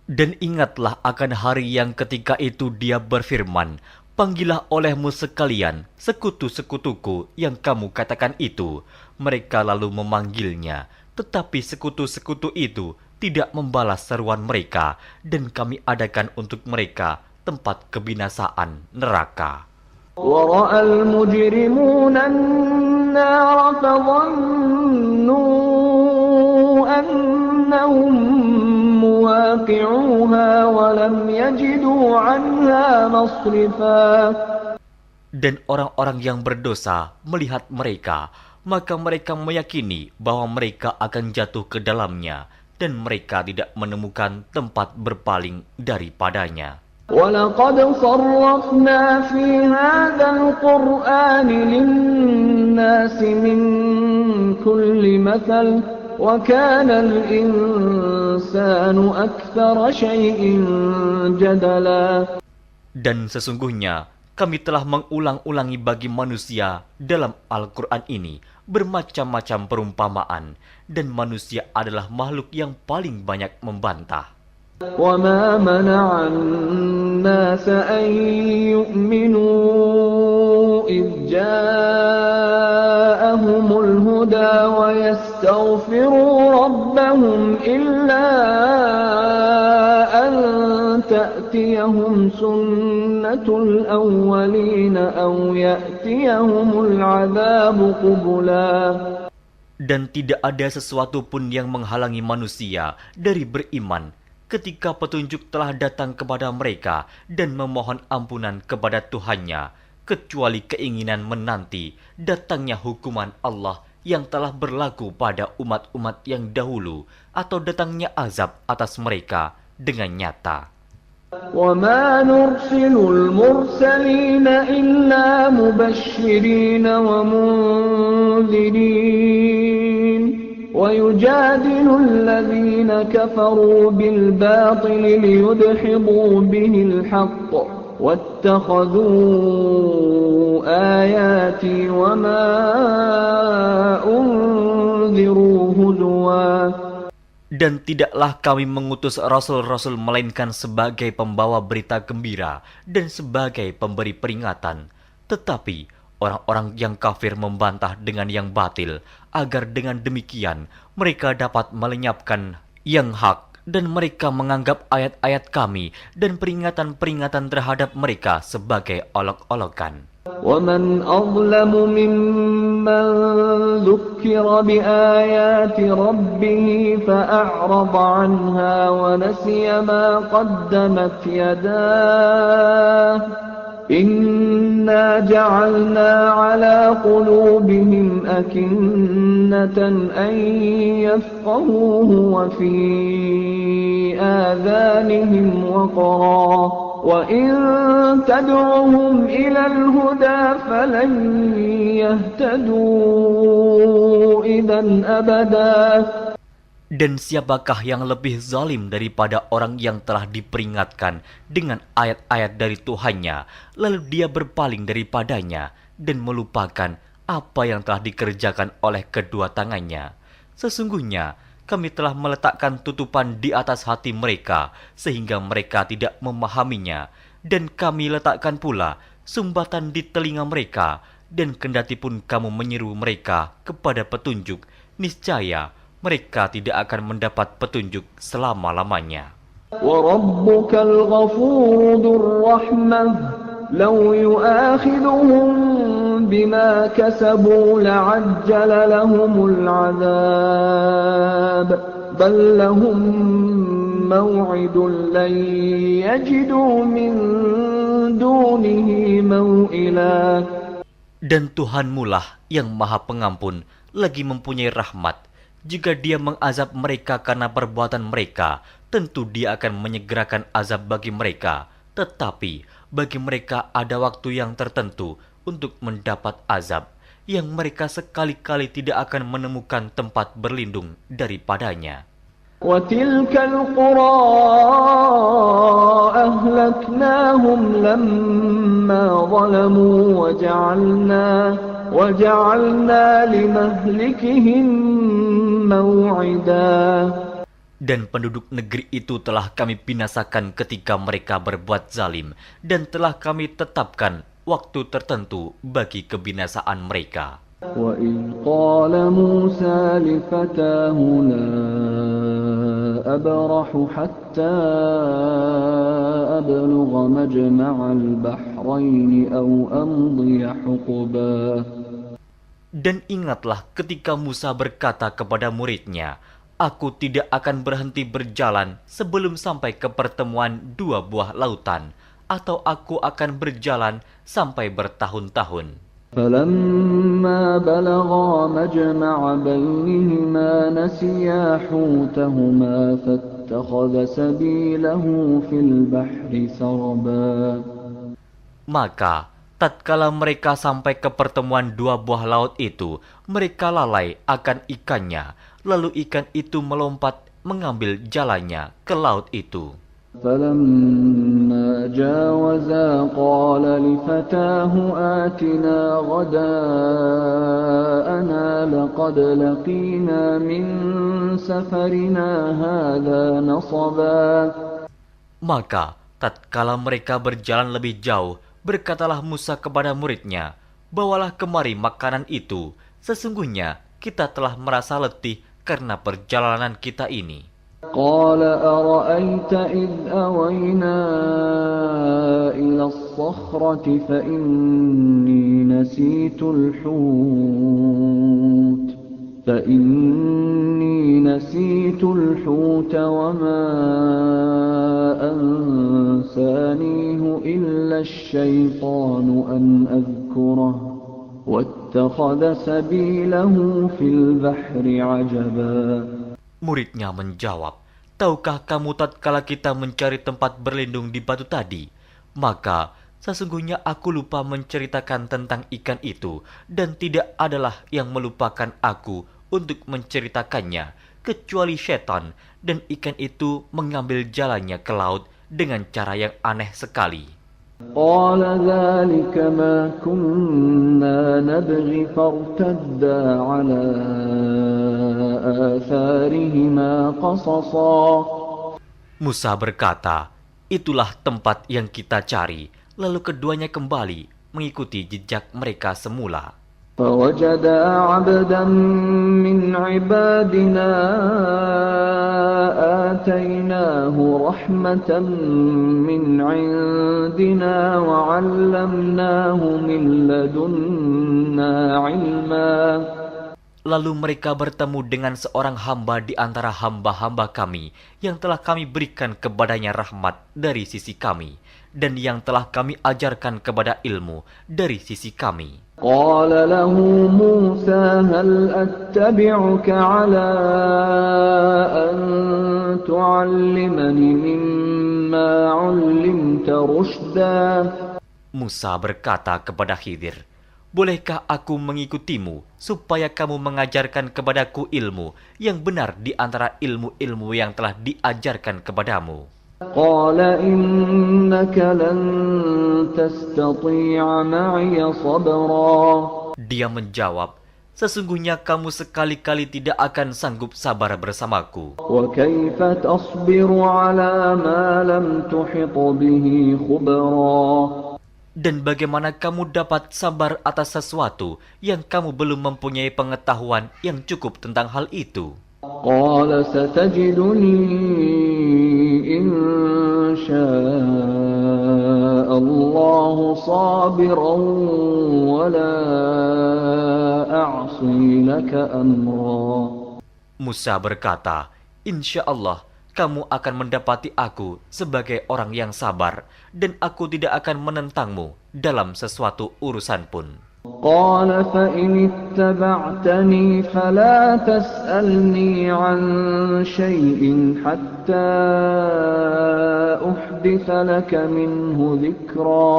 Dan ingatlah akan hari yang ketika itu dia berfirman, panggillah olehmu sekalian sekutu-sekutuku yang kamu katakan itu. Mereka lalu memanggilnya, tetapi sekutu-sekutu itu tidak membalas seruan mereka, dan kami adakan untuk mereka tempat kebinasaan neraka. وَرَأَى الْمُجْرِمُونَ النَّارَ فَظَنُّوا أَنَّهُمْ مُوَاقِعُوهَا وَلَمْ يَجِدُوا عَنْهَا مَصْرِفًا. Dan orang-orang yang berdosa melihat mereka, maka mereka meyakini bahwa mereka akan jatuh ke dalamnya, dan mereka tidak menemukan tempat berpaling daripadanya. وَلَقَدْ صَرَّفْنَا فِي هَذَا الْقُرْآنِ لِلنَّاسِ مِنْ كُلِّ مَثَلٍ وَكَانَ الْإِنسَانُ أَكْثَرَ شَيْءٍ جَدَلًا. Dan sesungguhnya kami telah mengulang-ulangi bagi manusia dalam Al-Quran ini bermacam-macam perumpamaan, dan manusia adalah makhluk yang paling banyak membantah. وَمَا مَنَعَ النَّاسَ أَن يُؤْمِنُوا إِذْ جَاءَهُمُ الْهُدَى وَيَسْتَغْفِرُوا رَبَّهُمْ إِلَّا أَن تَأْتِيَهُمْ سُنَّةُ الْأَوَّلِينَ أَوْ يَأْتِيَهُمُ الْعَذَابُ قُبُلًا. Dan tidak ada sesuatu pun yang menghalangi manusia dari beriman ketika petunjuk telah datang kepada mereka dan memohon ampunan kepada Tuhannya, kecuali keinginan menanti datangnya hukuman Allah yang telah berlaku pada umat-umat yang dahulu, atau datangnya azab atas mereka dengan nyata. وَمَا نُرْسِلُ الْمُرْسَلِينَ إِلَّا مُبَشِّرِينَ وَمُنذِرِينَ وَيُجَادِلُ الَّذِينَ كَفَرُوا بِالْبَاطِلِ لِيُدْحِضُوا بِهِ الْحَقَّ وَاتَّخَذُوا آيَاتِي وَمَا أُنذِرُوا هُزُوًا. Dan tidaklah kami mengutus rasul-rasul melainkan sebagai pembawa berita gembira dan sebagai pemberi peringatan. Tetapi orang-orang yang kafir membantah dengan yang batil, agar dengan demikian mereka dapat melenyapkan yang hak, dan mereka menganggap ayat-ayat kami dan peringatan-peringatan terhadap mereka sebagai olok-olokan. وَمَنْ أَظْلَمُ مِمَّنْ ذُكِّرَ بِآيَاتِ رَبِّهِ فَأَعْرَضَ عَنْهَا وَنَسِيَ مَا قَدَّمَتْ يَدَاهُ إِنَّا جَعَلْنَا عَلَى قُلُوبِهِمْ أَكِنَّةً أَنْ يَفْقَهُوهُ وَفِي آذَانِهِمْ وَقْرًا وَإِن تَدْعُهُمْ إِلَى الْهُدَى فَلَنْ يَهْتَدُوا إِذًا أَبَدًا. Dan siapakah yang lebih zalim daripada orang yang telah diperingatkan dengan ayat-ayat dari Tuhannya, lalu dia berpaling daripadanya dan melupakan apa yang telah dikerjakan oleh kedua tangannya. Sesungguhnya kami telah meletakkan tutupan di atas hati mereka sehingga mereka tidak memahaminya, dan kami letakkan pula sumbatan di telinga mereka, dan kendatipun kamu menyeru mereka kepada petunjuk, niscaya mereka tidak akan mendapat petunjuk selama-lamanya. وَرَبُّكَ الْغَفُورُ ذُو الرَّحْمَةِ لَوْ يُؤَاخِذُهُم بِمَا كَسَبُوا لَعَجَّلَ لَهُمُ الْعَذَابَ بَل لَّهُم مَّوْعِدٌ لَّن يَجِدُوا مِن دُونِهِ مَوْئِلًا. Dan Tuhanmulah yang Maha Pengampun, lagi mempunyai rahmat. Jika Dia mengazab mereka karena perbuatan mereka, tentu Dia akan menyegerakan azab bagi mereka. Tetapi bagi mereka ada waktu yang tertentu untuk mendapat azab, yang mereka sekali-kali tidak akan menemukan tempat berlindung daripadanya. وَتِلْكَ الْقُرَىٰ أَهْلَكْنَاهُمْ لَمَّا ظَلَمُوا وَجَعَلْنَا لِمَهْلِكِهِم مَّوْعِدًا. Dan penduduk negeri itu telah kami binasakan ketika mereka berbuat zalim, dan telah kami tetapkan waktu tertentu bagi kebinasaan mereka. وَإِذْ قَالَ مُوسَى لِفَتَاهُ لَا أَبْرَحُ حَتَّى أَبْلُغَ مَجْمَعَ الْبَحْرَيْنِ أَوْ أَمْضِيَ حُقُبًا. Dan ingatlah ketika Musa berkata kepada muridnya, "Aku tidak akan berhenti berjalan sebelum sampai ke pertemuan dua buah lautan, atau aku akan berjalan sampai bertahun-tahun." فَلَمَّا بَلَغَا مَجْمَعَ بَيْنِهِمَا نَسِيَا حُوتَهُمَا فَاتَّخَذَ سَبِيلَهُ فِي الْبَحْرِ سَرَبًا. Maka tatkala mereka sampai ke pertemuan dua buah laut itu, mereka lalai akan ikannya, lalu ikan itu melompat mengambil jalannya ke laut itu. فَلَمَّا جَاوَزَا قَالَ لِفَتَاهُ آتِنَا غَدَاءَنَا لَقَدْ لَقِينَا مِنْ سَفَرِنَا هَذَا نَصَبًا. Maka tatkala mereka berjalan lebih jauh, berkatalah Musa kepada muridnya, "Bawalah kemari makanan itu. Sesungguhnya kita telah merasa letih karena perjalanan kita ini." قال أرأيت إذ أوينا إلى الصخرة فإني نسيت الحوت وما أنسانيه إلا الشيطان أن أذكره واتخذ سبيله في البحر عجبا. Muridnya menjawab, "Tahukah kamu tatkala kita mencari tempat berlindung di batu tadi? Maka sesungguhnya aku lupa menceritakan tentang ikan itu, dan tidak adalah yang melupakan aku untuk menceritakannya, kecuali setan, dan ikan itu mengambil jalannya ke laut dengan cara yang aneh sekali." قال ذلك ما كنا نبغي فارتدا على آثارهما قصصا. Musa berkata, "Itulah tempat yang kita cari." Lalu keduanya kembali mengikuti jejak mereka semula. فوجدا عبدا من عبادنا آتيناه رحمة من عندنا وعلمناه من لدنا علما. Lalu mereka bertemu dengan seorang hamba di antara hamba-hamba kami yang telah kami berikan kepadanya rahmat dari sisi kami, dan yang telah kami ajarkan kepada ilmu dari sisi kami. قال له موسى هل أتبعك على أن تعلمني مما علمت رشدا. Musa berkata kepada Khidir, "Bolehkah aku mengikutimu supaya kamu mengajarkan kepadaku ilmu yang benar di antara ilmu-ilmu yang telah diajarkan kepadamu?" قال إنك لن تستطيع معي صبرا. Dia menjawab, "Sesungguhnya kamu sekali-kali tidak akan sanggup sabar bersamaku. وكيف تصبر على ما لم تحط به خبرا. Dan bagaimana kamu dapat sabar atas sesuatu yang kamu belum mempunyai pengetahuan yang cukup tentang hal itu?" قال ستجدني إن شاء الله صابرا ولا أعصي لك أمرا. Musa berkata, "Insya Allah kamu akan mendapati aku sebagai orang yang sabar, dan aku tidak akan menentangmu dalam sesuatu urusan pun." قال فإن اتبعتني فلا تسألني عن شيء حتى أحدث لك منه ذكرا.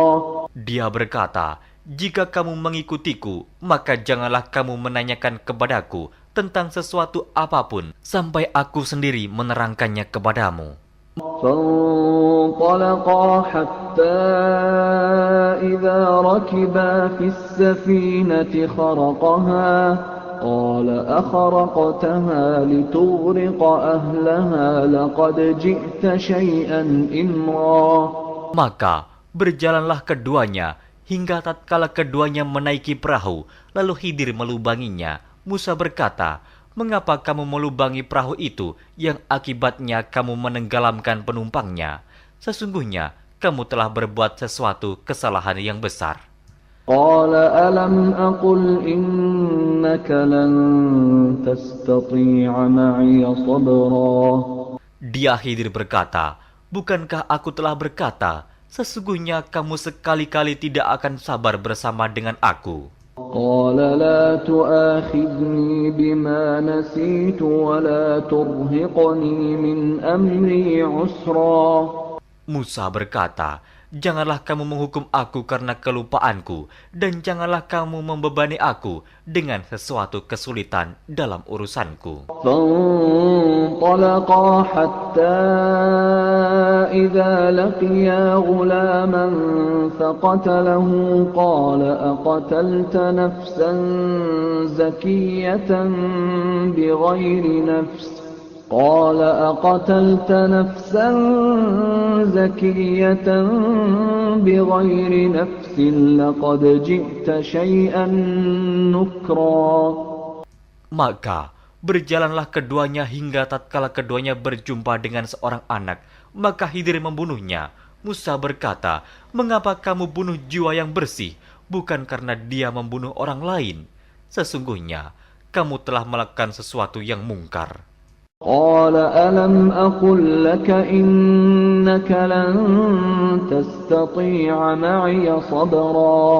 Dia berkata, "Jika kamu mengikutiku, maka janganlah kamu menanyakan kepadaku tentang sesuatu apapun sampai aku sendiri menerangkannya kepadamu." فانطلقا حتى إذا ركبا في السفينة خرقها قال أخرقتها لتغرق أهلها لقد جئت شيئا إمرا. Maka berjalanlah keduanya hingga tatkala keduanya menaiki perahu, lalu Khidir melubanginya. Musa berkata, "Mengapa kamu melubangi perahu itu yang akibatnya kamu menenggelamkan penumpangnya? Sesungguhnya kamu telah berbuat sesuatu kesalahan yang besar." قال ألم أقل إنك لن تستطيع معي صبرا. Dia Khidir berkata, "Bukankah aku telah berkata, sesungguhnya kamu sekali-kali tidak akan sabar bersama dengan aku?" قال لا تؤاخذني بما نسيت ولا ترهقني من أمري عسرا. Musa berkata, "Janganlah kamu menghukum aku karena kelupaanku, dan janganlah kamu membebani aku dengan sesuatu kesulitan dalam urusanku." فانطلقا حتى إذا لقيا غلاما فقتله قال أقتلت نفسا زكية بغير نفس قال أقتلت نفسا زكية بغير نفس لقد جئت شيئا نكرا. Maka berjalanlah keduanya hingga tatkala keduanya berjumpa dengan seorang anak, maka Khidir membunuhnya. Musa berkata, "Mengapa kamu bunuh jiwa yang bersih, bukan karena dia membunuh orang lain? Sesungguhnya kamu telah melakukan sesuatu yang mungkar." قال ألم أقل لك إنك لن تستطيع معي صبرا.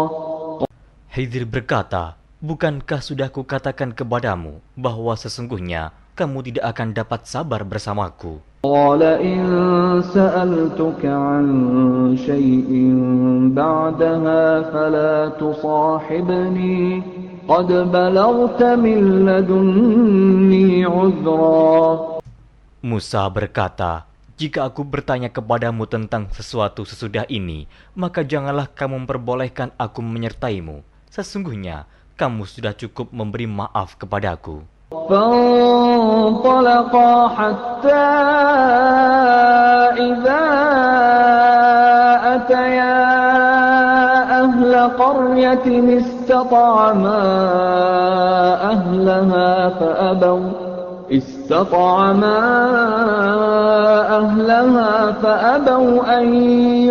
Khidir berkata, "Bukankah sudah kukatakan kepadamu bahwa sesungguhnya kamu tidak akan dapat sabar bersamaku?" قال إن سألتك عن شيء بعدها فلا تصاحبني قد بلغت من لدني عذرا. Musa berkata, "Jika aku bertanya kepadamu tentang sesuatu sesudah ini, maka janganlah kamu memperbolehkan aku menyertaimu. Sesungguhnya kamu sudah cukup memberi maaf kepadaku." فانطلقا حتى إذا أتيا أهل قرية استطعما أهلها فأبوا أن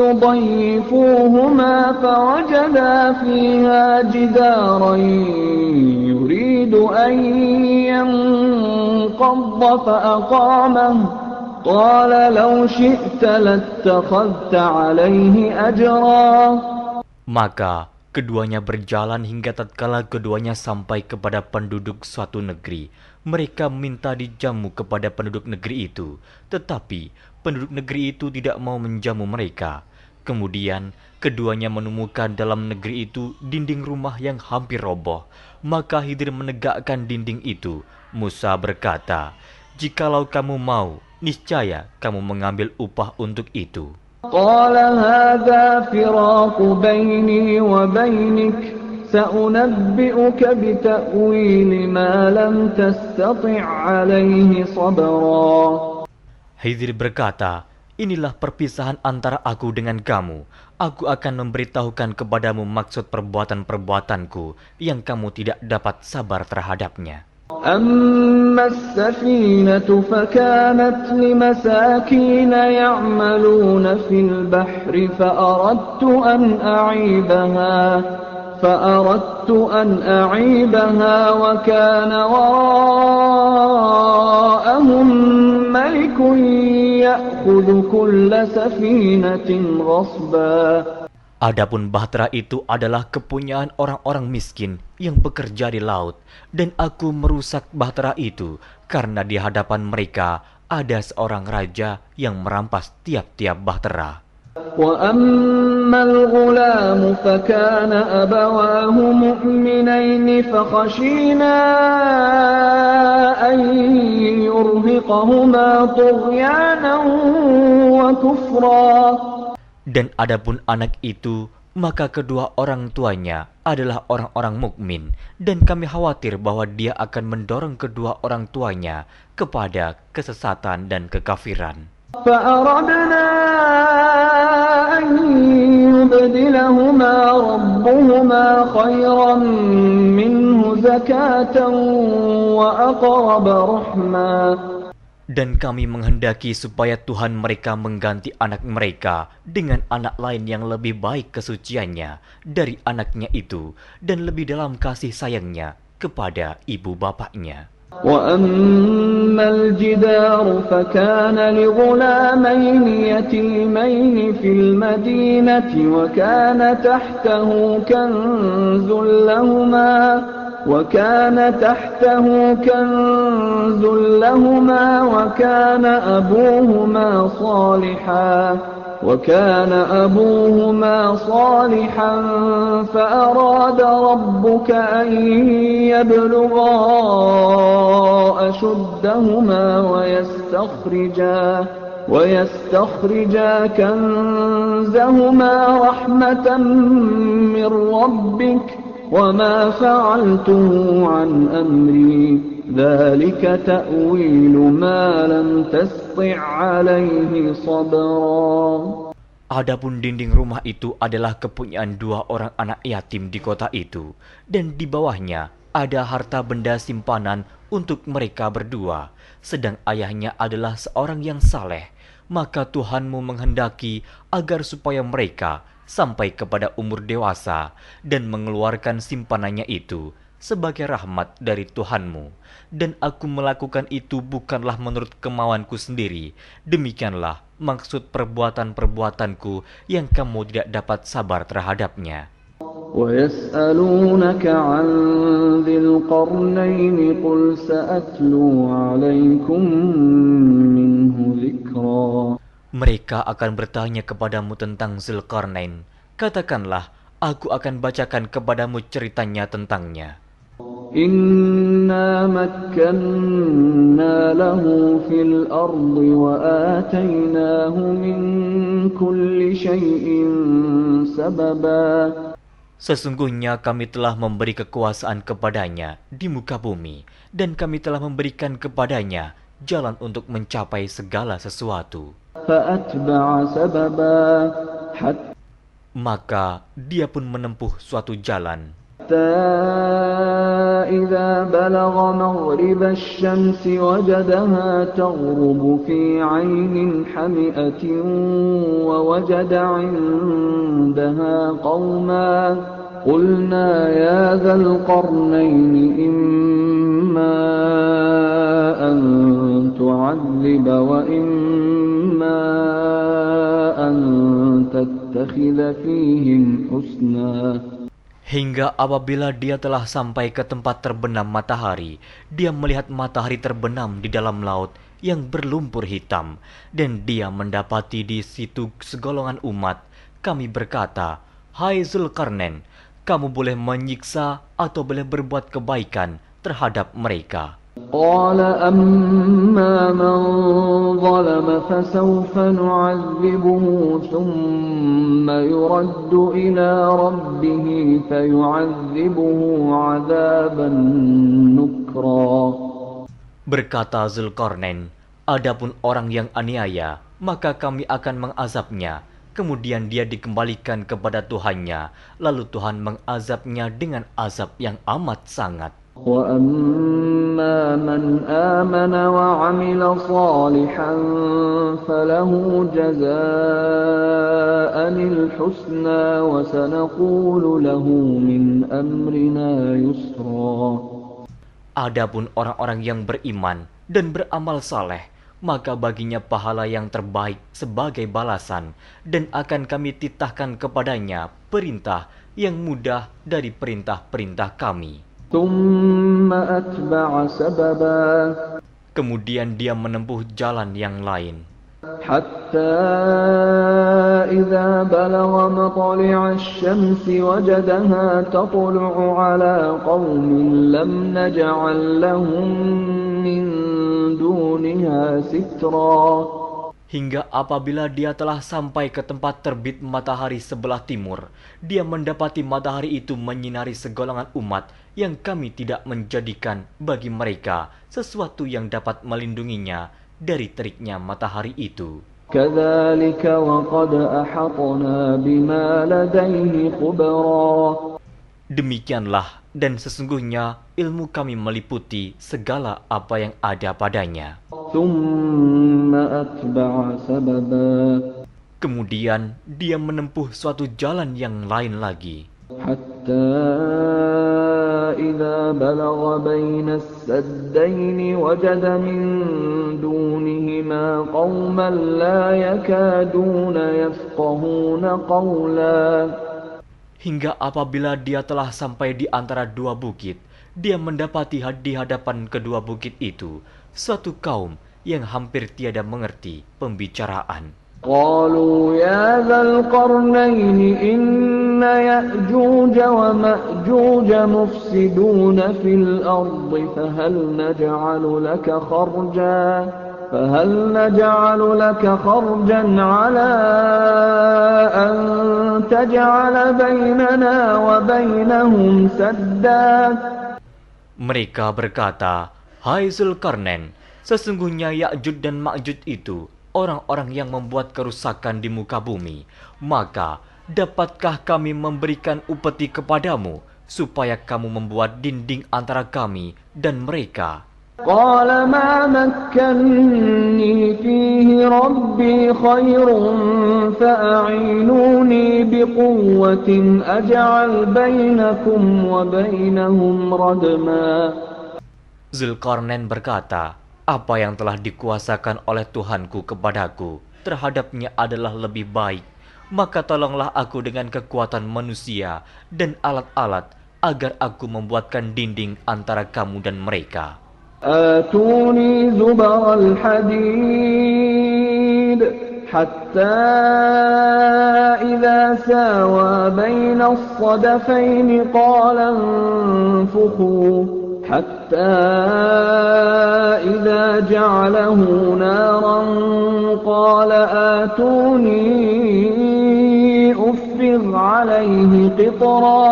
يضيفوهما فوجدا فيها جدارا يريد أن ينقض فأقامه قال لو شئت لاتخذت عليه أجرا. Maka keduanya berjalan hingga tatkala keduanya sampai kepada penduduk suatu negeri. Mereka minta dijamu kepada penduduk negeri itu, tetapi penduduk negeri itu tidak mau menjamu mereka. Kemudian keduanya menemukan dalam negeri itu dinding rumah yang hampir roboh. Maka Khidir menegakkan dinding itu. Musa berkata, "Jikalau kamu mau, niscaya kamu mengambil upah untuk itu." قال هذا فراق بيني وبينك سأنبئك بتأويل ما لم تستطع عليه صبرا. Khidir berkata, "Inilah perpisahan antara aku dengan kamu. Aku akan memberitahukan kepadamu maksud perbuatan-perbuatanku yang kamu tidak dapat sabar terhadapnya." أما السفينة فكانت لمساكين يعملون في البحر فأردت أن أعيبها وكان وراءهم ملك يأخذ كل سفينة غصبا. Adapun bahtera itu adalah kepunyaan orang-orang miskin yang bekerja di laut, dan aku merusak bahtera itu karena di hadapan mereka ada seorang raja yang merampas tiap-tiap bahtera. وَأَمَّا الْغُلَامُ فَكَانَ أَبَوَاهُ مُؤْمِنَيْنِ فَخَشِينَا أَن يُرْهِقَهُمَا طُغْيَانًا وَكُفْرًا. Dan adapun anak itu, maka kedua orang tuanya adalah orang-orang mukmin, dan kami khawatir bahwa dia akan mendorong kedua orang tuanya kepada kesesatan dan kekafiran. فَأَرَدْنَا أَن يُبْدِلَهُمَا رَبُّهُمَا خَيْرًا مِّنْهُ زَكَاةً وَأَقْرَبَ رَحْمًا. Dan kami menghendaki supaya Tuhan mereka mengganti anak mereka dengan anak lain yang lebih baik kesuciannya dari anaknya itu, dan lebih dalam kasih sayangnya kepada ibu bapaknya. وَأَمَّا الْجِدَارُ فَكَانَ لِغُلَامَيْنِ يَتِيمَيْنِ فِي الْمَدِينَةِ وَكَانَ تَحْتَهُ كنز لهما وكان أبوهما صالحا فأراد ربك أن يبلغا أشدهما ويستخرجا كنزهما رحمة من ربك وما فعلته عن أمري ذلك تأويل ما لم تسطع عليه صبرا. Adapun dinding rumah itu adalah kepunyaan 2 orang anak yatim di kota itu, dan di bawahnya ada harta benda simpanan untuk mereka berdua, sedang ayahnya adalah seorang yang saleh. Maka Tuhanmu menghendaki agar supaya mereka sampai kepada umur dewasa dan mengeluarkan simpanannya itu sebagai rahmat dari Tuhanmu. Dan aku melakukan itu bukanlah menurut kemauanku sendiri. Demikianlah maksud perbuatan-perbuatanku yang kamu tidak dapat sabar terhadapnya. وَيَسْأَلُونَكَ عَنْ ذِي الْقَرْنَيْنِ قُلْ سَأَتْلُو عَلَيْكُمْ مِنْهُ ذِكْرًا. Mereka akan bertanya kepadamu tentang Zulkarnain. Katakanlah, aku akan bacakan kepadamu ceritanya tentangnya. إِنَّا مَكَّنَّا لَهُ فِي الْأَرْضِ وَآتَيْنَاهُ مِنْ كُلِّ شَيْءٍ سَبَبًا. Sesungguhnya kami telah memberi kekuasaan kepadanya di muka bumi, dan kami telah memberikan kepadanya jalan untuk mencapai segala sesuatu. فَأَتْبَعَ سَبَبًا Maka dia pun menempuh suatu jalan. حتى إذا بلغ مغرب الشمس وجدها تغرب في عين حمئة ووجد عندها قوما قلنا يا ذا القرنين إما أن تعذب وإما أن تتخذ فيهم حسنا. Hingga apabila dia telah sampai ke tempat terbenam matahari, dia melihat matahari terbenam di dalam laut yang berlumpur hitam, dan dia mendapati di situ segolongan umat. Kami berkata, "Hai Zulkarnain, kamu boleh menyiksa atau boleh berbuat kebaikan terhadap mereka." قال أما من ظلم فسوف نعذبه ثم يرد إلى ربه فيعذبه عذابا نكرا. Berkata Zulkarnain, adapun orang yang aniaya, maka kami akan mengazabnya. Kemudian dia dikembalikan kepada Tuhannya, lalu Tuhan mengazabnya dengan azab yang amat sangat. وَأَمَّا مَنْ آمَنَ وَعَمِلَ صَالِحًا فَلَهُ جَزَاءً الْحُسْنَى وَسَنَقُولُ لَهُ مِنْ أَمْرِنَا يُسْرًا. Adapun orang-orang yang beriman dan beramal saleh, maka baginya pahala yang terbaik sebagai balasan, dan akan kami titahkan kepadanya perintah yang mudah dari perintah-perintah kami. ثُمَّ أَتْبَعَ سَبَبًا. Kemudian dia menempuh jalan yang lain. حَتَّى إِذَا بَلَغَ مَطْلِعَ الشَّمْسِ وَجَدَهَا تَطْلُعُ عَلَى قَوْمٍ لَمْ نَجْعَلْ لَهُم مِّن دُونِهَا سِتْرًا. Hingga apabila dia telah sampai ke tempat terbit matahari sebelah timur, dia mendapati matahari itu menyinari segolongan umat yang kami tidak menjadikan bagi mereka sesuatu yang dapat melindunginya dari teriknya matahari itu. كَذَلِكَ وَقَدْ أَحَطْنَا بِمَا لَدَيْهِ خُبْرًا. Demikianlah, dan sesungguhnya ilmu kami meliputi segala apa yang ada padanya. ثُمَّ أَتْبَعَ سَبَبًا. Kemudian dia menempuh suatu jalan yang lain lagi. حَتَّى إِذَا بَلَغَ بَيْنَ السَّدَّيْنِ وَجَدَ مِن دُونِهِمَا قَوْمًا لَّا يَكَادُونَ يَفْقَهُونَ قَوْلًا. Hingga apabila dia telah sampai di antara dua bukit, dia mendapati di hadapan kedua bukit itu suatu kaum yang hampir tiada mengerti pembicaraan. قالوا يا ذا القرنين إن يأجوج ومأجوج مفسدون في الأرض فهل نجعل لك خرجا على أن تجعل بيننا وبينهم سدا. Mereka berkata, Hai Zulkarnain, sesungguhnya Ya'juj dan Ma'juj itu orang-orang yang membuat kerusakan di muka bumi. Maka dapatkah kami memberikan upeti kepadamu supaya kamu membuat dinding antara kami dan mereka? قال ما مكني فيه ربي خير فأعينوني بقوة أجعل بينكم وبينهم ردما. Zulkarnain berkata, apa yang telah dikuasakan oleh Tuhanku kepadaku terhadapnya adalah lebih baik. Maka tolonglah aku dengan kekuatan manusia dan alat-alat agar aku membuatkan dinding antara kamu dan mereka. آتوني زبر الحديد حتى إذا ساوى بين الصدفين قال انفخوا حتى إذا جعله نارا قال آتوني أفرغ عليه قطرا.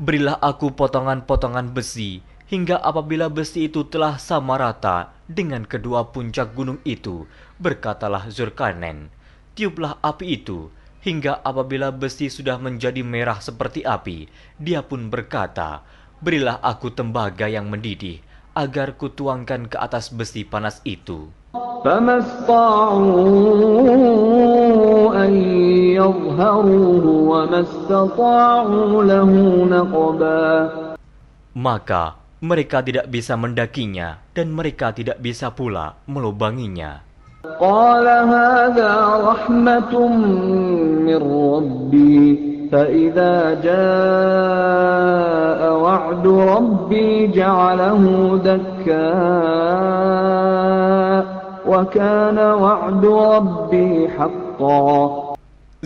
Berilah aku potongan-potongan besi, hingga apabila besi itu telah sama rata dengan kedua puncak gunung itu, berkatalah Zulkarnain, tiuplah api itu, hingga apabila besi sudah menjadi merah seperti api, dia pun berkata, berilah aku tembaga yang mendidih, agar kutuangkan ke atas besi panas itu. فما استطاعوا أن يظهروه وما استطاعوا له نقبا. Maka mereka tidak bisa mendakinya dan mereka tidak bisa pula melubanginya. قال هذا رحمة من ربي فإذا جاء وعد ربي جعله دكا وكان وعد ربي حقا.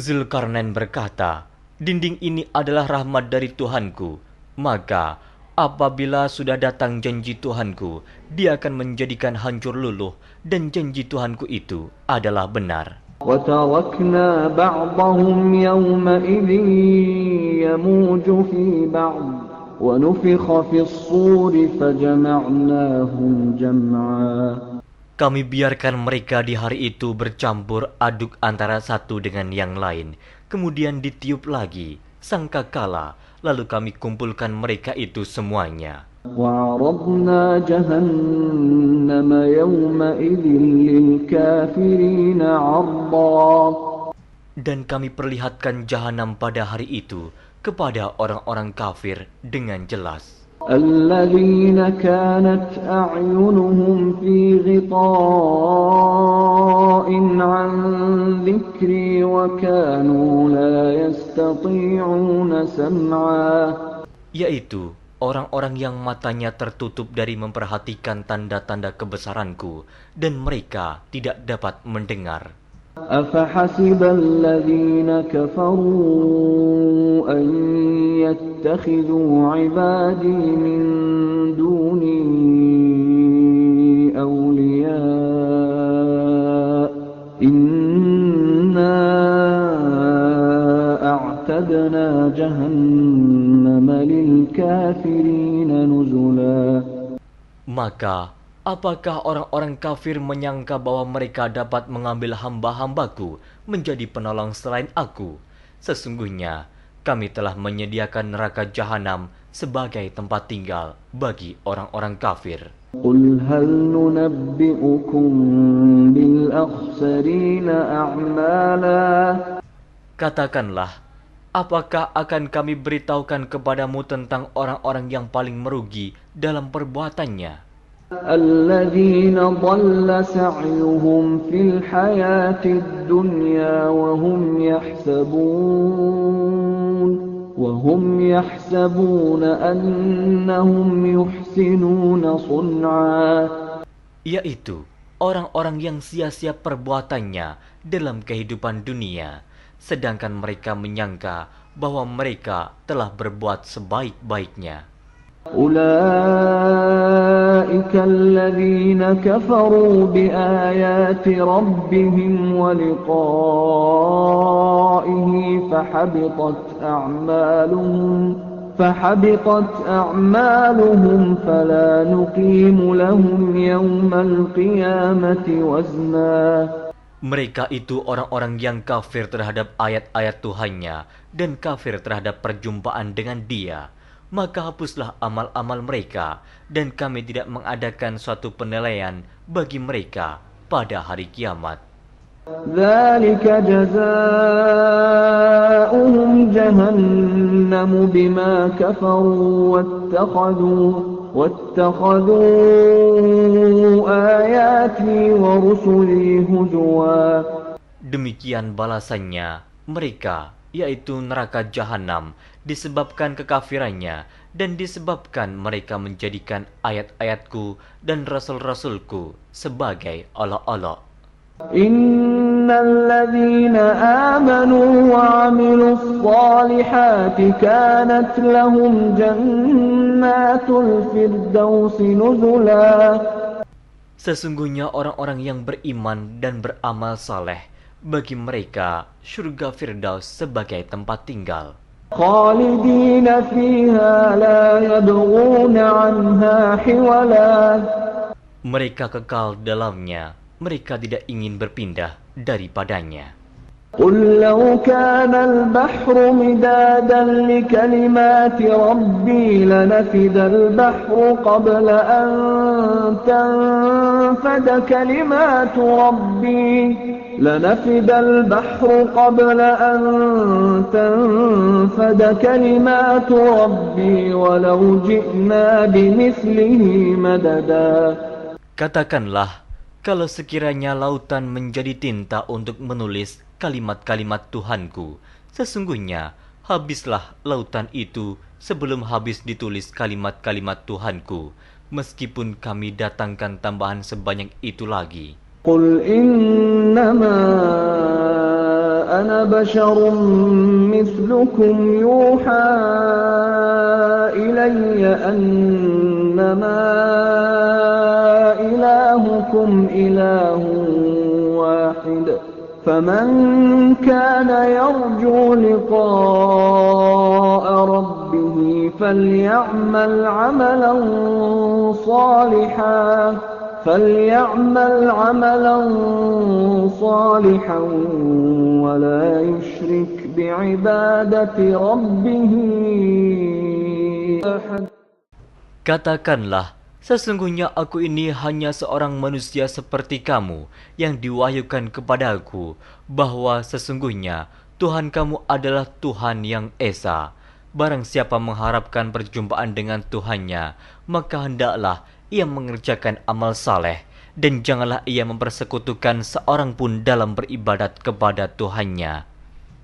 Zulkarnain berkata, dinding ini adalah rahmat dari Tuhanku, maka apabila sudah datang janji Tuhanku, dia akan menjadikan hancur luluh, dan janji Tuhanku itu adalah benar. وتركنا بعضهم يومئذ يموج في بعض ونفخ في الصور فجمعناهم جمعا. Kami biarkan mereka di hari itu bercampur aduk antara satu dengan yang lain, kemudian ditiup lagi sangkakala, lalu kami kumpulkan mereka itu semuanya. وعرضنا جهنم يومئذ للكافرين عرضا. Dan kami perlihatkan jahanam pada hari itu kepada orang-orang kafir dengan jelas. الذين كانت أعينهم في غطاء عن ذكري وكانوا لا يستطيعون سمعا. Yaitu orang-orang yang matanya tertutup dari memperhatikan tanda-tanda kebesaranku dan mereka tidak dapat mendengar. أفحسب الذين كفروا أن يتخذوا عبادي من دوني أولياء إنا أعتدنا جهنم للكافرين نزلا. Maka apakah orang-orang kafir menyangka bahwa mereka dapat mengambil hamba-hambaku menjadi penolong selain aku? Sesungguhnya kami telah menyediakan neraka jahanam sebagai tempat tinggal bagi orang-orang kafir. Qul hal nunabbi'ukum bil akhsarina a'mala. Katakanlah, apakah akan kami beritahukan kepadamu tentang orang-orang yang paling merugi dalam perbuatannya? الذين ضل سعيهم في الحياة الدنيا وهم يحسبون أنهم يحسنون صنعا. Yaitu orang-orang yang sia-sia perbuatannya dalam kehidupan dunia, sedangkan mereka menyangka bahwa mereka telah berbuat sebaik-baiknya. أولئك الذين كفروا بآيات ربهم ولقائه فحبطت أعمالهم فحبطت أعمالهم فلا نقيم لهم يوم القيامة وزنا. Mereka itu orang-orang yang kafir terhadap ayat-ayat Tuhannya dan kafir terhadap perjumpaan dengan Dia. Maka hapuslah amal-amal mereka, dan kami tidak mengadakan suatu penilaian bagi mereka pada hari kiamat. ذلك جزاؤهم جهنم بما كفروا واتخذوا آياتي ورسلي هزوا. Demikian balasannya mereka, yaitu neraka jahanam, disebabkan kekafirannya dan disebabkan mereka menjadikan ayat-ayatku dan rasul-rasulku sebagai olok-olok. Innal ladzina amanu wa 'amilus shalihati kanat lahum jannatul firdausi nuzula. Sesungguhnya orang-orang yang beriman dan beramal saleh, bagi mereka surga Firdaus sebagai tempat tinggal. Khalidina fiha la yabghuna 'anha hiwala. Mereka kekal dalamnya, mereka tidak ingin berpindah daripadanya. قل لو كان البحر مدادا لكلمات ربي لنفد البحر قبل أن تنفد كلمات ربي ولو جئنا بمثله مددا. Katakanlah, kalau sekiranya lautan menjadi tinta untuk menulis kalimat-kalimat Tuhanku, sesungguhnya habislah lautan itu sebelum habis ditulis kalimat-kalimat Tuhanku, meskipun kami datangkan tambahan sebanyak itu lagi. Qul innama ana basyarum mithlukum yuha ilayya annama ilahukum ilahun wahid. فمن كان يرجو لقاء ربه فليعمل عملا صالحا ولا يشرك بعبادة ربه أحد. Katakanlah, sesungguhnya aku ini hanya seorang manusia seperti kamu yang diwahyukan kepadaku, bahwa sesungguhnya Tuhan kamu adalah Tuhan yang Esa. Barang siapa mengharapkan perjumpaan dengan Tuhannya, maka hendaklah ia mengerjakan amal saleh, dan janganlah ia mempersekutukan seorang pun dalam beribadat kepada Tuhannya.